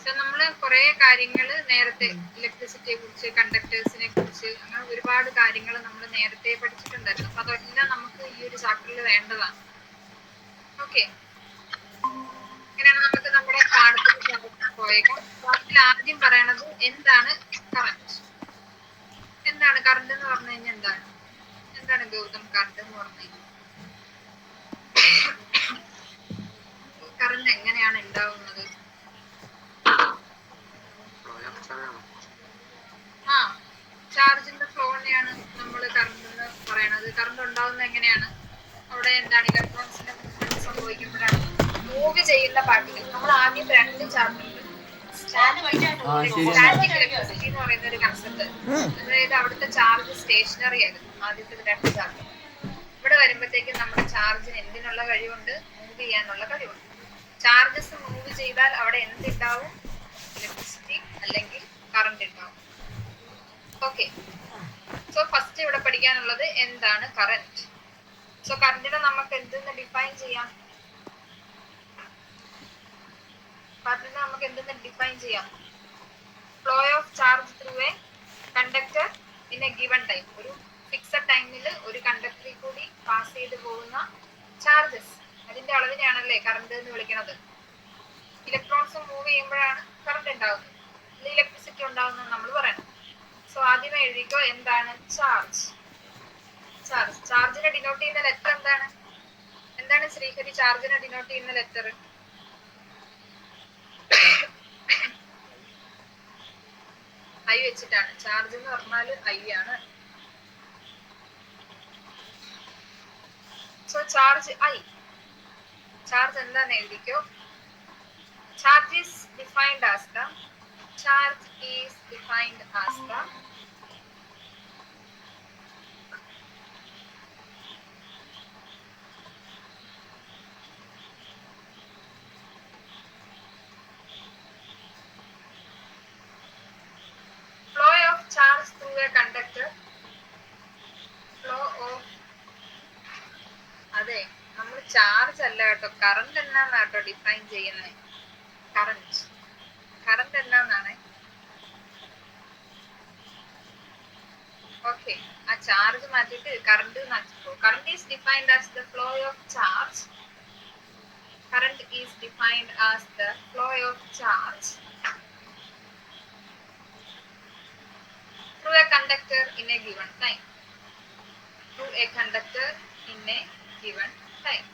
So നമ്മള് കുറെ കാര്യങ്ങൾ നേരത്തെ ഇലക്ട്രിസിറ്റിയെ കുറിച്ച്, കണ്ടക്ടേഴ്സിനെ കുറിച്ച്, അങ്ങനെ ഒരുപാട് കാര്യങ്ങൾ നമ്മൾ നേരത്തെ പഠിച്ചിട്ടുണ്ടായിരുന്നു. അപ്പൊ അതെല്ലാം നമുക്ക് ഈ ഒരു ചാപ്റ്ററിൽ വേണ്ടതാണ്. ഓക്കെ, അങ്ങനെയാണ് നമുക്ക് നമ്മുടെ പാഠത്തിൽ പോയേക്കാം. പാഠത്തിൽ ആദ്യം പറയണത് എന്താണ് കറന്റ്. എന്താണ് കറന്റ് എന്ന് പറഞ്ഞു കഴിഞ്ഞാൽ എന്താണ് ഗൗതം കറന്റ് എന്ന് പറഞ്ഞു കഴിഞ്ഞാൽ? കറന്റ് എങ്ങനെയാണ് ഉണ്ടാവുന്നത്? ചാർജിന്റെ ഫ്ലോനെയാണ് നമ്മൾ കറന്റ് എന്ന് പറയുന്നത്. കറന്റ് ഉണ്ടാവുന്നത് എങ്ങനെയാണ്? അവിടെ എന്താണ് ഇലക്ട്രോൺസിന്റെ മൂവ്മെന്റ് സംഭവിക്കുമ്പോഴാണ്. മൂവ് ചെയ്യുന്ന പാർട്ടികൾ നമ്മൾ ആദ്യം 2 ചാപ്റ്ററിൽ സ്റ്റാറ്റിക് ഇലക്ട്രിസിറ്റി എന്ന് പറയുന്ന ഒരു കൺസെപ്റ്റ്, അതായത് അവിടുത്തെ ചാർജ് സ്റ്റേഷനറി ആയിരുന്നു ആദ്യത്തെ 2 ചാപ്റ്റർ. ഇവിടെ വരുമ്പോഴത്തേക്കും നമ്മുടെ ചാർജിന് എന്തിനുള്ള കഴിവുണ്ട്? മൂവ് ചെയ്യാനുള്ള കഴിവുണ്ട്. ചാർജസ് മൂവ് ചെയ്താൽ അവിടെ എന്തുണ്ടാവും? ഇലക്ട്രിസിറ്റി അല്ലെങ്കിൽ കറന്റ് ഉണ്ടാവും. ഓക്കെ, സോ ഫസ്റ്റ് ഇവിടെ പഠിക്കാനുള്ളത് എന്താണ് കറന്റ്. സോ കറന്റിനെ നമുക്ക് എന്തെന്ന് ഡിഫൈൻ ചെയ്യാം? കറന്റിനെ നമുക്ക് എന്തെന്ന് ഡിഫൈൻ ചെയ്യാം? Flow of charge through A conductor in A given time. ഒരു ഫിക്സഡ് ടൈമിൽ ഒരു കണ്ടക്ടറിൽ കൂടി പാസ് ചെയ്ത് പോകുന്ന ചാർജസ്, അതിന്റെ അളവിനെയാണല്ലേ കറന്റ് എന്ന് വിളിക്കുന്നത്. ഇലക്ട്രോൺസ് മൂവ് ചെയ്യുമ്പോഴാണ് കറന്റ് ഉണ്ടാകുന്നത്, ഇലക്ട്രിസിറ്റി ഉണ്ടാകുന്നത് നമ്മൾ പറയണം. സോ ആദ്യമേ എഴുതിക്കോ എന്താണ് ചാർജ്. ചാർജിനെ ഡിനോട്ട് ചെയ്യുന്ന ലെറ്റർ എന്താണ്? എന്താണ് ശ്രീഹരി ചാർജിനെ ഡിനോട്ട് ചെയ്യുന്ന ലെറ്റർ? ഐ വെച്ചിട്ടാണ്. ചാർജ് എന്ന് പറഞ്ഞാൽ ഐ ആണ്. So charge I. ചാർജ് എന്താന്ന് എഴുതിക്കോ. Charge is defined as the charge through a conductor. Flow of അതെ, നമ്മൾ ചാർജ് അല്ല കേട്ടോ, കറന്റ് എന്നാണ് കേട്ടോ ഡിഫൈൻ ചെയ്യുന്നത്. കറന്റ് എന്നാണ്? ഓക്കെ, ആ ചാർജ് മാറ്റിയിട്ട് കറന്റ് മാറ്റിക്കോ. Current is defined as the flow of charge. Current is defined as the flow of charge through a conductor in a given time. Through a conductor in a given time.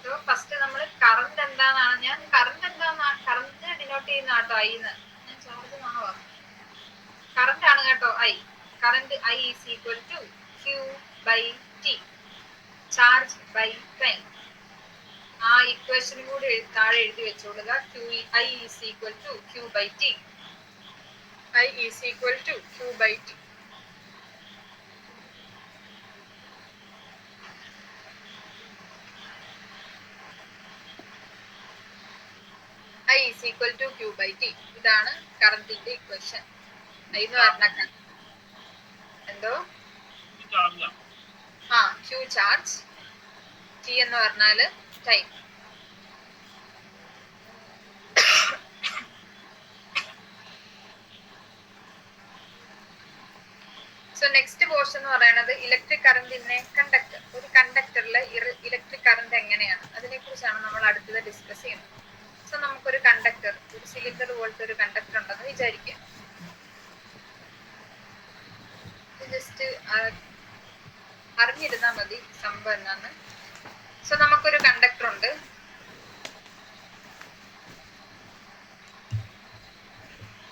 So first നമ്മൾ current എന്താണെന്നാണ് current denote ചെയ്യുന്ന കേട്ടോ ഐന്ന്. ഞാൻ charge എന്നാണ് പറഞ്ഞത്. Current ആണ് കേട്ടോ I. Current I is equal to Q by T, charge by time. ആ ഇക്വേഷനും കൂടി താഴെ എഴുതി വെച്ചോളുക. I is equal to Q by T. I is equal to Q by T. I is equal to Q by T. ഇതാണ് കറന്റിന്റെ equation. I എന്ന് പറഞ്ഞ എന്തോ ക്യൂ ചാർജ്, ടി എന്ന് പറഞ്ഞാല് ടൈം. സോ നെക്സ്റ്റ് പോർഷൻ എന്ന് പറയുന്നത് ഇലക്ട്രിക് കറന്റിന്റെ കണ്ടക്ടർ. ഒരു കണ്ടക്ടറിലെ ഇലക്ട്രിക് കറന്റ് എങ്ങനെയാണ്, അതിനെ കുറിച്ചാണ് നമ്മൾ അടുത്തത് ഡിസ്കസ് ചെയ്യുന്നത്. സോ നമുക്കൊരു കണ്ടക്ടർ, ഒരു സിലിണ്ടർ പോലത്തെ ഒരു കണ്ടക്ടർ ഉണ്ടെന്ന് വിചാരിക്കാം. ജസ്റ്റ് അറിഞ്ഞിരുന്നാൽ മതി സംഭവം എന്നാന്ന്. സോ നമുക്കൊരു കണ്ടക്ടർ ഉണ്ട്.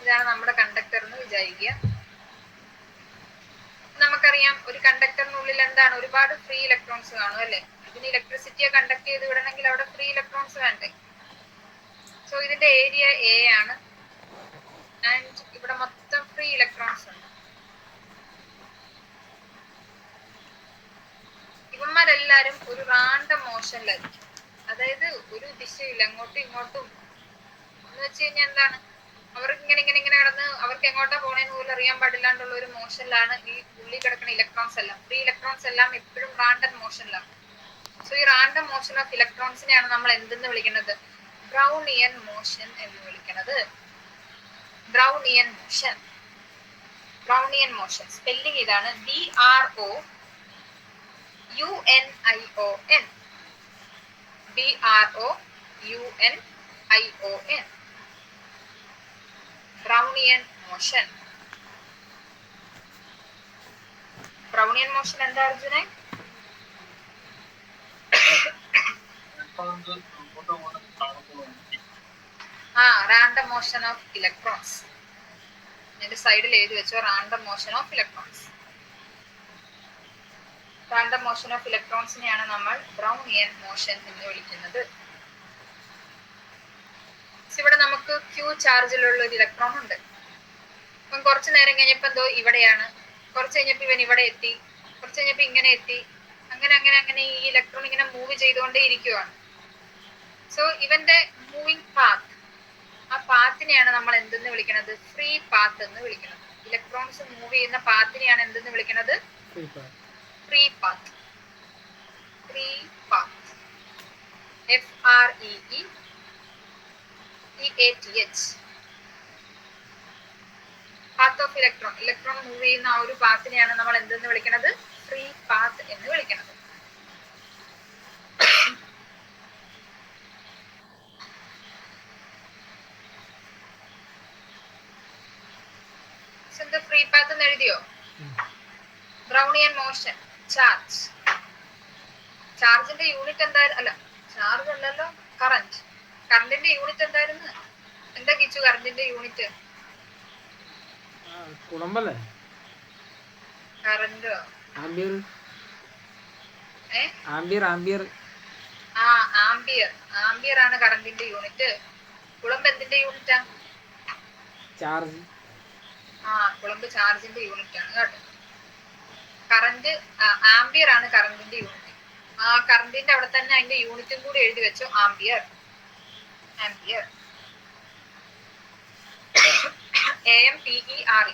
ഇതാണ് നമ്മുടെ കണ്ടക്ടർ എന്ന് വിചാരിക്കുക. നമുക്കറിയാം ഒരു കണ്ടക്ടറിനുള്ളിൽ എന്താണ്, ഒരുപാട് ഫ്രീ ഇലക്ട്രോൺസ് കാണും അല്ലെ. ഇതിന് ഇലക്ട്രിസിറ്റിയെ കണ്ടക്ട് ചെയ്ത് വിടണമെങ്കിൽ അവിടെ ഫ്രീ ഇലക്ട്രോൺസ് വേണ്ടേ. സോ ഇതിന്റെ ഏരിയ എ ആണ് ആൻഡ് ഇവിടെ മൊത്തം ഫ്രീ ഇലക്ട്രോൺസ് ഉണ്ട്. ഇവന്മാരെല്ലാരും ഒരു റാൻഡം മോഷനിലായിരിക്കും, അതായത് ഒരു ദിശയില്ല അങ്ങോട്ടും ഇങ്ങോട്ടും എന്ന് വെച്ച് കഴിഞ്ഞാൽ എന്താണ്, അവർക്ക് ഇങ്ങനെ കിടന്ന് അവർക്ക് എങ്ങോട്ടാ പോണേന്ന് പോലും അറിയാൻ പാടില്ലാണ്ടുള്ള ഒരു മോഷനിലാണ് ഈ ഉള്ളിൽ കിടക്കുന്ന ഇലക്ട്രോൺസ് എല്ലാം. ഫ്രീ ഇലക്ട്രോൺസ് എല്ലാം എപ്പോഴും റാൻഡം മോഷനിലാണ്. സോ ഈ റാൻഡം മോഷൻ ഓഫ് ഇലക്ട്രോൺസിനെയാണ് നമ്മൾ എന്തെന്ന് വിളിക്കുന്നത്? ബ്രൗണിയൻ മോഷൻ എന്ന് വിളിക്കുന്നത്. Brownian motion. Brownian motion spelling ഇതാണ് BROUNION. BROUNION. Brownian motion. Brownian motion എന്താ അർജുനെ? Random motion of electrons. എന്റെ സൈഡിൽ എഴുതി വെച്ചോ, random motion of electrons. Random motion of ഇലക്ട്രോൺസിനെയാണ് നമ്മൾ ബ്രൗണിയൻ മോഷൻ എന്ന് വിളിക്കുന്നത്. ഇവിടെ നമുക്ക് ക്യൂ ചാർജിലുള്ള ഒരു ഇലക്ട്രോൺ ഉണ്ട്. അപ്പം കുറച്ചു നേരം കഴിഞ്ഞപ്പോ എന്തോ ഇവിടെയാണ്, കുറച്ച് കഴിഞ്ഞപ്പോ ഇവൻ ഇവിടെ എത്തി, കുറച്ച് കഴിഞ്ഞപ്പോ ഇങ്ങനെ എത്തി, അങ്ങനെ അങ്ങനെ അങ്ങനെ ഈ ഇലക്ട്രോൺ ഇങ്ങനെ മൂവ് ചെയ്തുകൊണ്ടേ ഇരിക്കുവാണ്. സോ ഇവന്റെ മൂവിങ് പാത്ത്, ആ പാത്തിനെയാണ് നമ്മൾ എന്തെന്ന് വിളിക്കുന്നത്? ഫ്രീ പാത്ത് എന്ന് വിളിക്കുന്നത്. ഇലക്ട്രോൺസ് മൂവ് ചെയ്യുന്ന പാത്തിനെയാണ് എന്തെന്ന് വിളിക്കുന്നത്? Free path. Free path. FREEPATH. Path of electron. Electron move ചെയ്യുന്ന ആ ഒരു പാത്തിനെയാണ് നമ്മൾ എന്തെന്ന് വിളിക്കുന്നത്? ഫ്രീ പാത്ത് എന്ന് വിളിക്കുന്നത്. ഫ്രീ പാത്ത് എന്ന് എഴുതിയോ? Brownian motion. ചാർജ്. ചാർജിന്റെ യൂണിറ്റ് എന്തായിരുന്നു? അല്ല, ചാർജ് അല്ലല്ലോ, കറന്റ്. കറന്റിന്റെ യൂണിറ്റ് എന്തായിരുന്നു? എന്താ കിച്ചു കറന്റിന്റെ യൂണിറ്റ്? Current ampere. ആംബിയർ ആണ് കറന്റിന്റെ യൂണിറ്റ്. കുളമ്പ് എന്തിന്റെ യൂണിറ്റാ? ചാർജ്. കുളമ്പ് ചാർജിന്റെ യൂണിറ്റ് ആണ് കേട്ടോ. കറന്റ് ആംബിയർ ആണ് കറന്റിന്റെ യൂണിറ്റ്. ആ കറന്റിന്റെ അവിടെ തന്നെ അതിന്റെ യൂണിറ്റും കൂടി എഴുതി വെച്ചു, ampere. Ampere. AMPERE.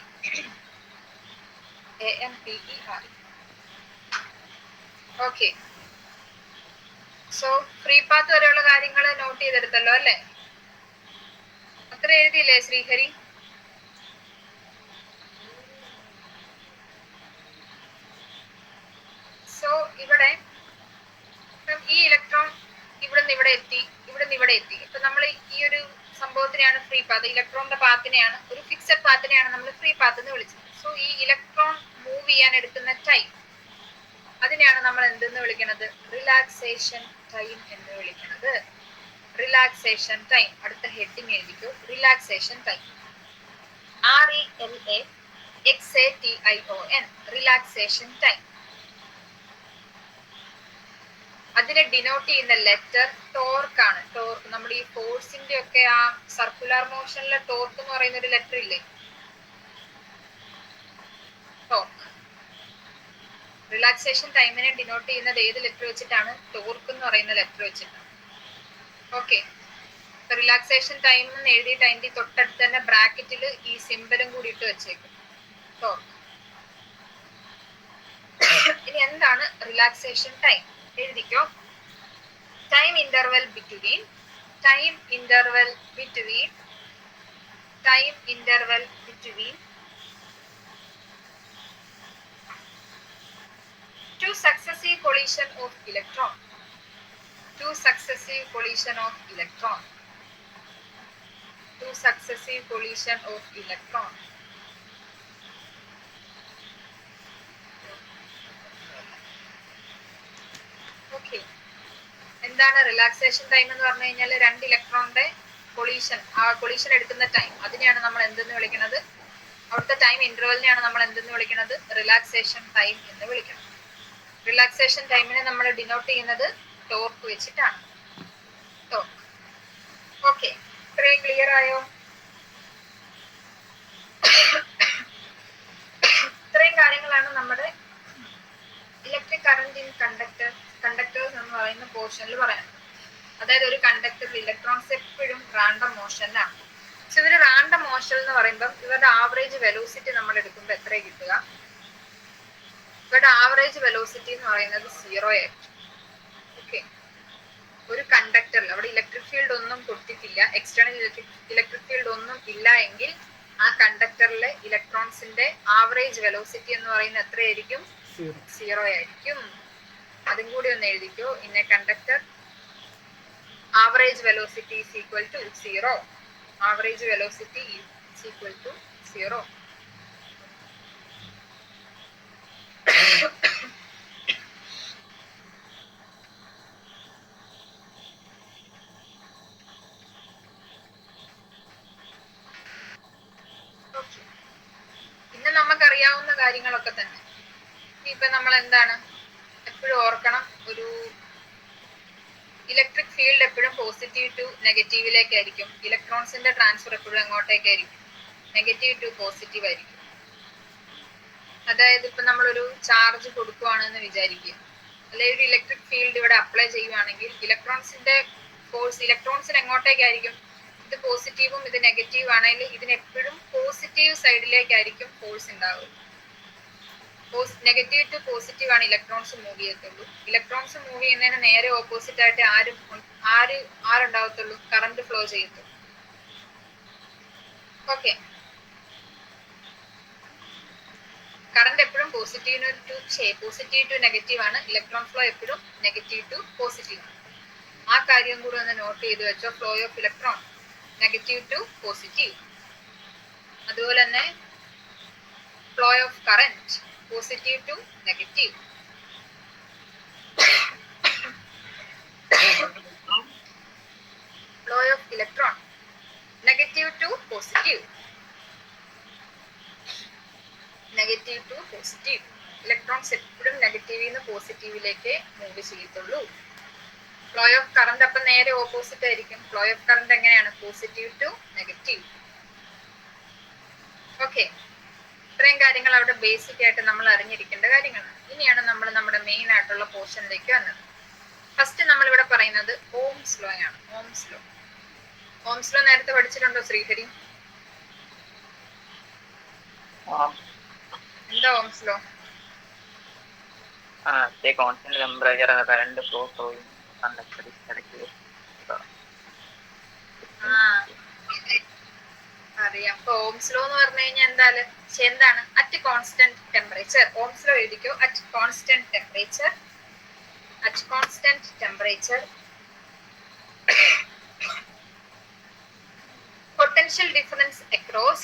AMPERE. Okay. So free path വരെയുള്ള കാര്യങ്ങൾ നോട്ട് ചെയ്തെടുത്തല്ലോ അല്ലേ? അത്ര എഴുതിയില്ലേ ശ്രീഹരി? സോ ഇവിടെ ഈ ഇലക്ട്രോൺ ഇവിടുന്ന് ഇവിടെ എത്തി, ഇവിടുന്ന് ഇവിടെ എത്തി. ഇപ്പൊ നമ്മൾ ഈ ഒരു സംഭവത്തിനെയാണ് ഫ്രീ പാത്ത്. ഇലക്ട്രോണിന്റെ പാത്തിനെയാണ്, ഒരു ഫിക്സഡ് പാത്തിനെയാണ് നമ്മൾ ഫ്രീ പാത്ത് എന്ന് വിളിച്ചത്. സോ ഈ ഇലക്ട്രോൺ മൂവ് ചെയ്യാൻ എടുക്കുന്ന ടൈം, അതിനെയാണ് നമ്മൾ എന്തെന്ന് വിളിക്കുന്നത്? റിലാക്സേഷൻ ടൈം എന്ന് വിളിക്കുന്നത്. Relaxation time. അടുത്ത ഹെഡിങ് എഴുതിക്കോ, relaxation time. RELAXATION. Relaxation time. അതിനെ ഡിനോട്ട് ചെയ്യുന്ന ലെറ്റർ ടോർക്ക് ആണ്. ടോർക്ക്. നമ്മുടെ ഈ ഫോഴ്സിന്റെ ഒക്കെ ആ സർക്കുലർ മോഷനിലെ ടോർക്ക് എന്ന് പറയുന്ന ഒരു ലെറ്റർ ഇല്ലേ? ടോർക്ക്. റിലാക്സേഷൻ ടൈമിനെ ഡിനോട്ട് ചെയ്യുന്നത് ഏത് ലെറ്റർ വെച്ചിട്ടാണ്? ടോർക്ക് എന്ന് പറയുന്ന ലെറ്റർ വെച്ചിട്ടാണ്. ഓക്കെ. റിലാക്സേഷൻ ടൈം എന്ന് എഴുതിയിട്ട് അതിന്റെ തൊട്ടടുത്ത് തന്നെ ബ്രാക്കറ്റിൽ ഈ സിമ്പലും കൂടി ഇട്ട് വെച്ചേക്കും, ടോർക്ക്. ഇനി എന്താണ് റിലാക്സേഷൻ ടൈം? എഴുതിക്കോ. Time interval between two successive collision of electron. Two successive collision of electron. Okay. എന്താണ് റിലാക്സേഷൻ ടൈം എന്ന് പറഞ്ഞു കഴിഞ്ഞാൽ? രണ്ട് ഇലക്ട്രോണിന്റെ കൊളീഷൻ, ആ കൊളീഷൻ എടുക്കുന്ന ടൈം, അതിനെയാണ് നമ്മൾ എന്തെന്ന് വിളിക്കുന്നത്? അവിടുത്തെ ടൈം ഇന്റർവെലിനെയാണ് നമ്മൾ എന്തെന്ന് വിളിക്കുന്നത്? റിലാക്സേഷൻ ടൈം എന്ന് വിളിക്കുന്നത്. റിലാക്സേഷൻ ടൈമിനെ നമ്മൾ ഡിനോട്ട് ചെയ്യുന്നത് ടോർക്ക് വെച്ചിട്ടാണ്. ടോർക്ക്. ഓക്കെ. ഇത്രയും ക്ലിയർ ആയോ? ഇത്രയും കാര്യങ്ങളാണ് നമ്മുടെ ഇലക്ട്രിക് കറന്റ് ഇൻ കണ്ടക്ടേഴ്സ് എന്ന് പറയുന്ന പോർഷനിൽ പറയാനുള്ളത്. അതായത് ഒരു കണ്ടക്ടറിൽ ഇലക്ട്രോൺസ് എപ്പോഴും റാൻഡം മോഷനിലാണ്. സോ സോ ഇവര് റാൻഡം മോഷൻ എന്ന് പറയുമ്പോൾ ഇവരുടെ ആവറേജ് വെലോസിറ്റി നമ്മൾ എടുക്കുമ്പോൾ എത്ര കിട്ടുക? ഇവരുടെ ആവറേജ് വെലോസിറ്റി എന്ന് പറയുന്നത് 0 ആയിരിക്കും. ഓക്കെ, ഒരു കണ്ടക്ടറിൽ അവിടെ ഇലക്ട്രിക് ഫീൽഡ് ഒന്നും കൊടുത്തിട്ടില്ല, എക്സ്റ്റേണൽ ഇലക്ട്രിക് ഫീൽഡ് ഒന്നും ഇല്ല എങ്കിൽ ആ കണ്ടക്ടറിലെ ഇലക്ട്രോൺസിന്റെ ആവറേജ് വെലോസിറ്റി എന്ന് പറയുന്നത് എത്രയായിരിക്കും? 0 ആയിരിക്കും. അതും കൂടി ഒന്ന് എഴുതിക്കോ. In a conductor average velocity is equal to 0. Average velocity is equal to 0. പിന്നെ നമുക്കറിയാവുന്ന കാര്യങ്ങളൊക്കെ തന്നെ. ഇപ്പൊ നമ്മൾ എന്താണ് എപ്പോഴും ഓർക്കണം, ഒരു ഇലക്ട്രിക് ഫീൽഡ് എപ്പോഴും പോസിറ്റീവ് ടു നെഗറ്റീവിലേക്കായിരിക്കും. ഇലക്ട്രോൺസിന്റെ ട്രാൻസ്ഫർ എപ്പോഴും എങ്ങോട്ടേക്കായിരിക്കും? നെഗറ്റീവ് ടു പോസിറ്റീവ് ആയിരിക്കും. അതായത് ഇപ്പൊ നമ്മളൊരു ചാർജ് കൊടുക്കുവാണെന്ന് വിചാരിക്കുക, അല്ലെങ്കിൽ ഒരു ഇലക്ട്രിക് ഫീൽഡ് ഇവിടെ അപ്ലൈ ചെയ്യുവാണെങ്കിൽ ഇലക്ട്രോൺസിന്റെ ഫോഴ്സ് ഇലക്ട്രോൺസിന് എങ്ങോട്ടേക്കായിരിക്കും? ഇത് പോസിറ്റീവും ഇത് നെഗറ്റീവ് ആണെങ്കിൽ ഇതിനെപ്പോഴും പോസിറ്റീവ് സൈഡിലേക്കായിരിക്കും ഫോഴ്സ് ഉണ്ടാവുക. നെഗറ്റീവ് ടു പോസിറ്റീവ് ആണ് ഇലക്ട്രോൺസ് മൂവ് ചെയ്യത്തുള്ളൂ. ഇലക്ട്രോൺസ് മൂവ് ചെയ്യുന്നതിന് നേരെ ഓപ്പോസിറ്റ് ആയിട്ട് ആരുണ്ടാവത്തുള്ളൂ? കറണ്ട് ഫ്ലോ ചെയ്യത്തുള്ളൂ. ഓക്കെ, കറണ്ട് എപ്പോഴും പോസിറ്റീവ് ടു നെഗറ്റീവ് ആണ്. ഇലക്ട്രോൺ ഫ്ലോ എപ്പോഴും നെഗറ്റീവ് ടു പോസിറ്റീവ് ആണ്. ആ കാര്യം കൂടെ ഒന്ന് നോട്ട് ചെയ്ത് വെച്ചോ. Flow of electron negative to positive. അതുപോലെ തന്നെ flow of current positive to negative. Flow of electron negative to positive. Negative to positive. Electrons എപ്പോഴും നെഗറ്റീവിൽ നിന്ന് പോസിറ്റീവിലേക്ക് മൂവ് ചെയ്യത്തുള്ളൂ. ഫ്ലോ ഓഫ് കറന്റ് അപ്പം നേരെ ഓപ്പോസിറ്റ് ആയിരിക്കും. ഫ്ലോ ഓഫ് കറന്റ് എങ്ങനെയാണ്? Positive to negative. ഓക്കെ, ഇത്രയും കാര്യങ്ങൾ അവിടെ ബേസിക് ആയിട്ട് നമ്മൾ അറിഞ്ഞിരിക്കേണ്ട കാര്യങ്ങളാണ്. ഇനിയാണ് നമ്മൾ നമ്മുടെ മെയിൻ ആയിട്ടുള്ള പോർഷനിലേക്ക് വന്നത്. ഫസ്റ്റ് നമ്മൾ ഇവിടെ പറയുന്നത് ഓംസ് ലോ ആണ്. Ohm's law. ഓംസ് ലോ നേരത്തെ പഠിച്ചിട്ടുണ്ടോ ശ്രീഹരി? എന്താ Ohm's law? Constant temperature current flow അറിയാം. അപ്പൊ ഓംസ് ലോ എന്ന് പറഞ്ഞു കഴിഞ്ഞാൽ എന്താണ്? At constant temperature. Ohm's law എഴുതിക്കോ. At constant temperature. At constant temperature, potential difference across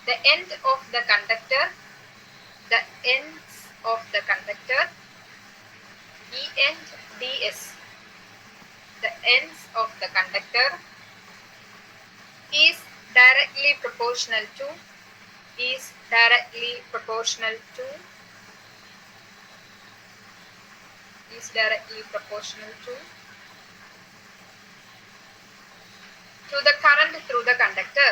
the end of the conductor, the ends of the conductor, E and ds, the ends of the conductor is directly proportional to the current through the conductor.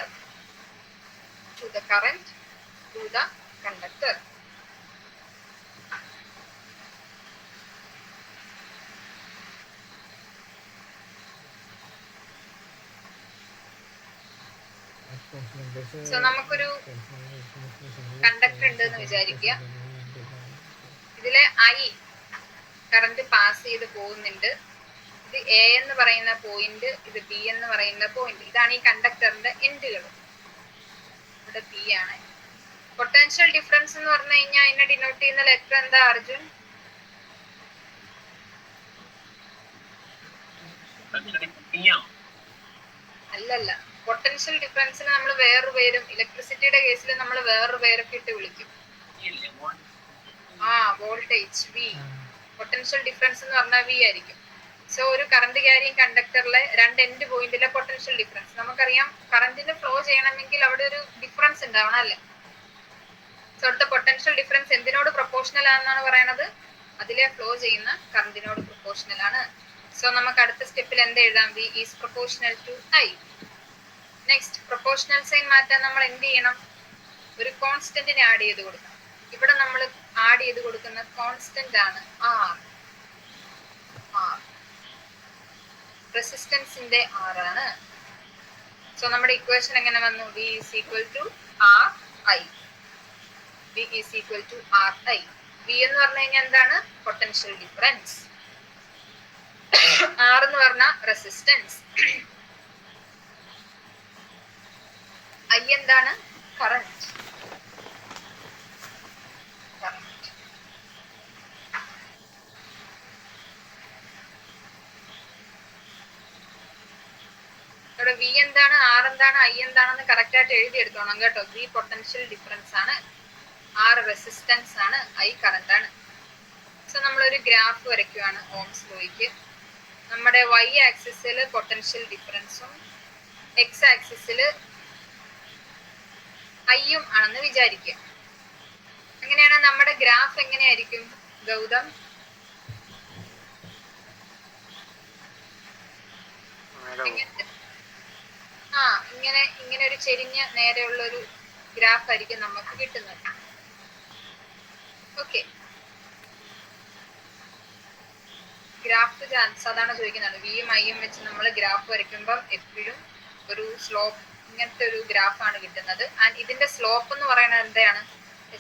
So നമുക്കൊരു conductor ഉണ്ട് എന്ന് വിചാരിക്കുക. ഇതിലെ I current pass ചെയ്ത് പോകുന്നുണ്ട്. ഇത് A എന്ന് പറയുന്ന പോയിന്റ്, ഇത് B എന്ന് പറയുന്ന പോയിന്റ്. ഇതാണ് ഈ കണ്ടക്ടറിന്റെ എൻഡുകൾ. ഇവിടെ P ആണ്. പൊട്ടൻഷ്യൽ ഡിഫറൻസ് എന്ന് പറഞ്ഞു കഴിഞ്ഞാൽ അതിനെ ഡിനോട്ട് ചെയ്യുന്ന ലെറ്റർ എന്താ അർജുൻ? അല്ലല്ല, പൊട്ടൻഷ്യൽ ഡിഫറൻസിന് നമ്മൾ വേറൊരു പേരും, ഇലക്ട്രിസിറ്റിയുടെ കേസിൽ നമ്മൾ വേറൊരു പേരൊക്കെ ഇട്ട് വിളിക്കും. Voltage V. പൊട്ടൻഷ്യൽ ഡിഫറൻസ് എന്ന് പറഞ്ഞാൽ V ആയിരിക്കും. സോ ഒരു കറണ്ട് ക്യാരിങ് കണ്ടക്ടറിലെ രണ്ട് എൻഡ് പോയിന്റിലെ പൊട്ടൻഷ്യൽ ഡിഫറൻസ് നമുക്കറിയാം. കറന്റിന് ഫ്ലോ ചെയ്യണമെങ്കിൽ അവിടെ ഒരു ഡിഫറൻസ് ഉണ്ടാവണം അല്ലേ? സോ അടുത്ത പൊട്ടൻഷ്യൽ ഡിഫറൻസ് എന്തിനോട് പ്രൊപ്പോർഷണൽ ആണെന്നാണ് പറയണത്? അതിലെ ഫ്ലോ ചെയ്യുന്ന കറന്റിനോട് പ്രൊപ്പോർഷണൽ ആണ്. സോ നമുക്ക് അടുത്ത സ്റ്റെപ്പിൽ എന്ത് എഴുതാം? V is proportional to I. Next, proportional sign മാറ്റാൻ നമ്മൾ എന്ത് ചെയ്യണം? ഒരു കോൺസ്റ്റന്റിനെ ആഡ് ചെയ്ത് കൊടുക്കണം. ഇവിടെ നമ്മൾ ആഡ് ചെയ്ത് കൊടുക്കുന്ന കോൺസ്റ്റന്റ് ആണ് ആർ. റെസിസ്റ്റൻസിന്റെ ആർ ആണ്. സോ നമ്മുടെ ഇക്വേഷൻ എങ്ങനെ വന്നു? V is equal to R I. V is equal to R I. V എന്ന് പറഞ്ഞു കഴിഞ്ഞാൽ എന്താണ്? Potential difference. ആർ എന്ന് പറഞ്ഞ റെസിസ്റ്റൻസ്. ഐ എന്താണ്? കറന്റ്. ഇവിടെ വി എന്താണ്, ആർ എന്താണ്, ഐ എന്താണെന്ന് കറക്റ്റ് ആയിട്ട് എഴുതി എടുത്തോണം കേട്ടോ. വി പൊട്ടൻഷ്യൽ ഡിഫറൻസ് ആണ്, ആർ റെസിസ്റ്റൻസ് ആണ്, ഐ കറന്റ് ആണ്. സോ നമ്മളൊരു ഗ്രാഫ് വരയ്ക്കുവാണ് ഓംസ് ലോയ്ക്ക്. നമ്മുടെ വൈ ആക്സിസിൽ പൊട്ടൻഷ്യൽ ഡിഫറൻസും എക്സ് ആക്സിസിൽ ഐയും ആണെന്ന് വിചാരിക്കുക. അങ്ങനെയാണ് നമ്മുടെ ഗ്രാഫ് എങ്ങനെയായിരിക്കും ഗൗതം? ഇങ്ങനെ ഒരു ചെരിഞ്ഞ നേരെയുള്ള ഒരു ഗ്രാഫ് ആയിരിക്കും നമുക്ക് കിട്ടുന്നത്. ഓക്കെ, ഗ്രാഫ് സാധാരണ ചോദിക്കുന്നതാണ്. വിയും ഐയും വെച്ച് നമ്മൾ ഗ്രാഫ് വരയ്ക്കുമ്പോൾ എപ്പോഴും ഒരു സ്ലോപ്പ്, ഇങ്ങനത്തെ ഒരു ഗ്രാഫാണ് കിട്ടുന്നത്. ആൻഡ് ഇതിന്റെ സ്ലോപ്പ് എന്ന് പറയുന്നത് എന്താണ്?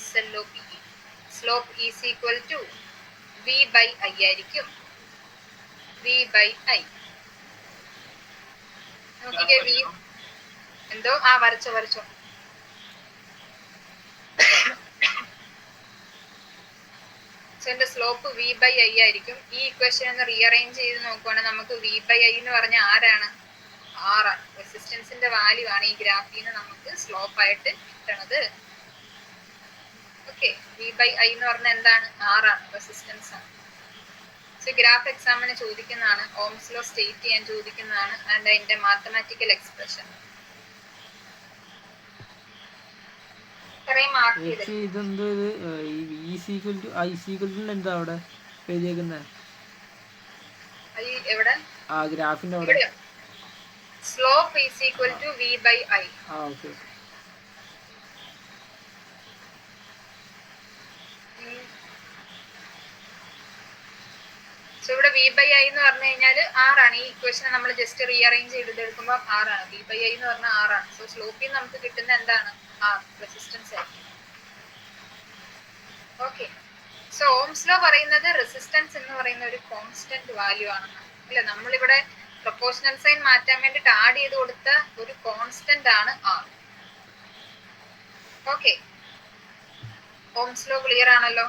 SLOPE. Slope is equal to V by I ആയിരിക്കും. V by I. നോക്കിക്കേ, വി എന്തോ വരച്ചോ. സോ എന്റെ സ്ലോപ്പ് വി ബൈ ഐ ആയിരിക്കും. ഈ ഇക്വേഷൻ ഒന്ന് റീഅറേഞ്ച് ചെയ്ത് നോക്കുവാണെങ്കിൽ നമുക്ക് വി ബൈ ഐ എന്ന് പറഞ്ഞ ആരാണ്? ആറാണ്. റെസിസ്റ്റൻസിന്റെ വാല്യൂ ആണ് ഈ ഗ്രാഫിൽ നിന്ന് നമുക്ക് സ്ലോപ്പ് ആയിട്ട് കിട്ടണത്. ഓക്കെ, വി ബൈ ഐ എന്ന് പറഞ്ഞാൽ എന്താണ്? ആറാണ്, റെസിസ്റ്റൻസ് ആണ്. സോ ഗ്രാഫ് എക്സാമിന് ചോദിക്കുന്നതാണ്, ഓംസ് ലോ സ്റ്റേറ്റ് ചെയ്യാൻ ചോദിക്കുന്നതാണ്. ആൻഡ് അതിന്റെ മാത്തമാറ്റിക്കൽ എക്സ്പ്രഷൻ ഇതെന്തോ ഇത് എന്താ അവിടെ എഴുതിയേക്കുന്നത്? എവിടെ? ആ ഗ്രാഫിന്റെ അവിടെ. Slope is equal to V by I. Okay. So ഇവിടെ വി ബൈ ഐ എന്ന് പറഞ്ഞു കഴിഞ്ഞാൽ ആറാണ്. ഈ ഇക്വേഷൻ നമ്മൾ ജസ്റ്റ് റീഅറേഞ്ച് ചെയ്തെടുക്കുമ്പോൾ ആറാണ്. വി ബൈ ഐ എന്ന് പറഞ്ഞാൽ ആറാണ്. സോ സ്ലോപ്പിൽ നമുക്ക് കിട്ടുന്ന എന്താണ്? ആർ, റെസിസ്റ്റൻസ് ആയിരിക്കും. ഓക്കെ, സോ ഓംസ് ലോ പറയുന്നത് റെസിസ്റ്റൻസ് എന്ന് പറയുന്ന ഒരു കോൺസ്റ്റന്റ് വാല്യൂ ആണെന്നാണ്. അല്ലെ, നമ്മളിവിടെ പ്രൊപ്പോർഷണൽ സൈൻ മാറ്റാൻ വേണ്ടിട്ട് ആഡ് ചെയ്ത് കൊടുത്ത ഒരു കോൺസ്റ്റന്റ് ആണ് R. Okay, Ohm's law clear ആണല്ലോ?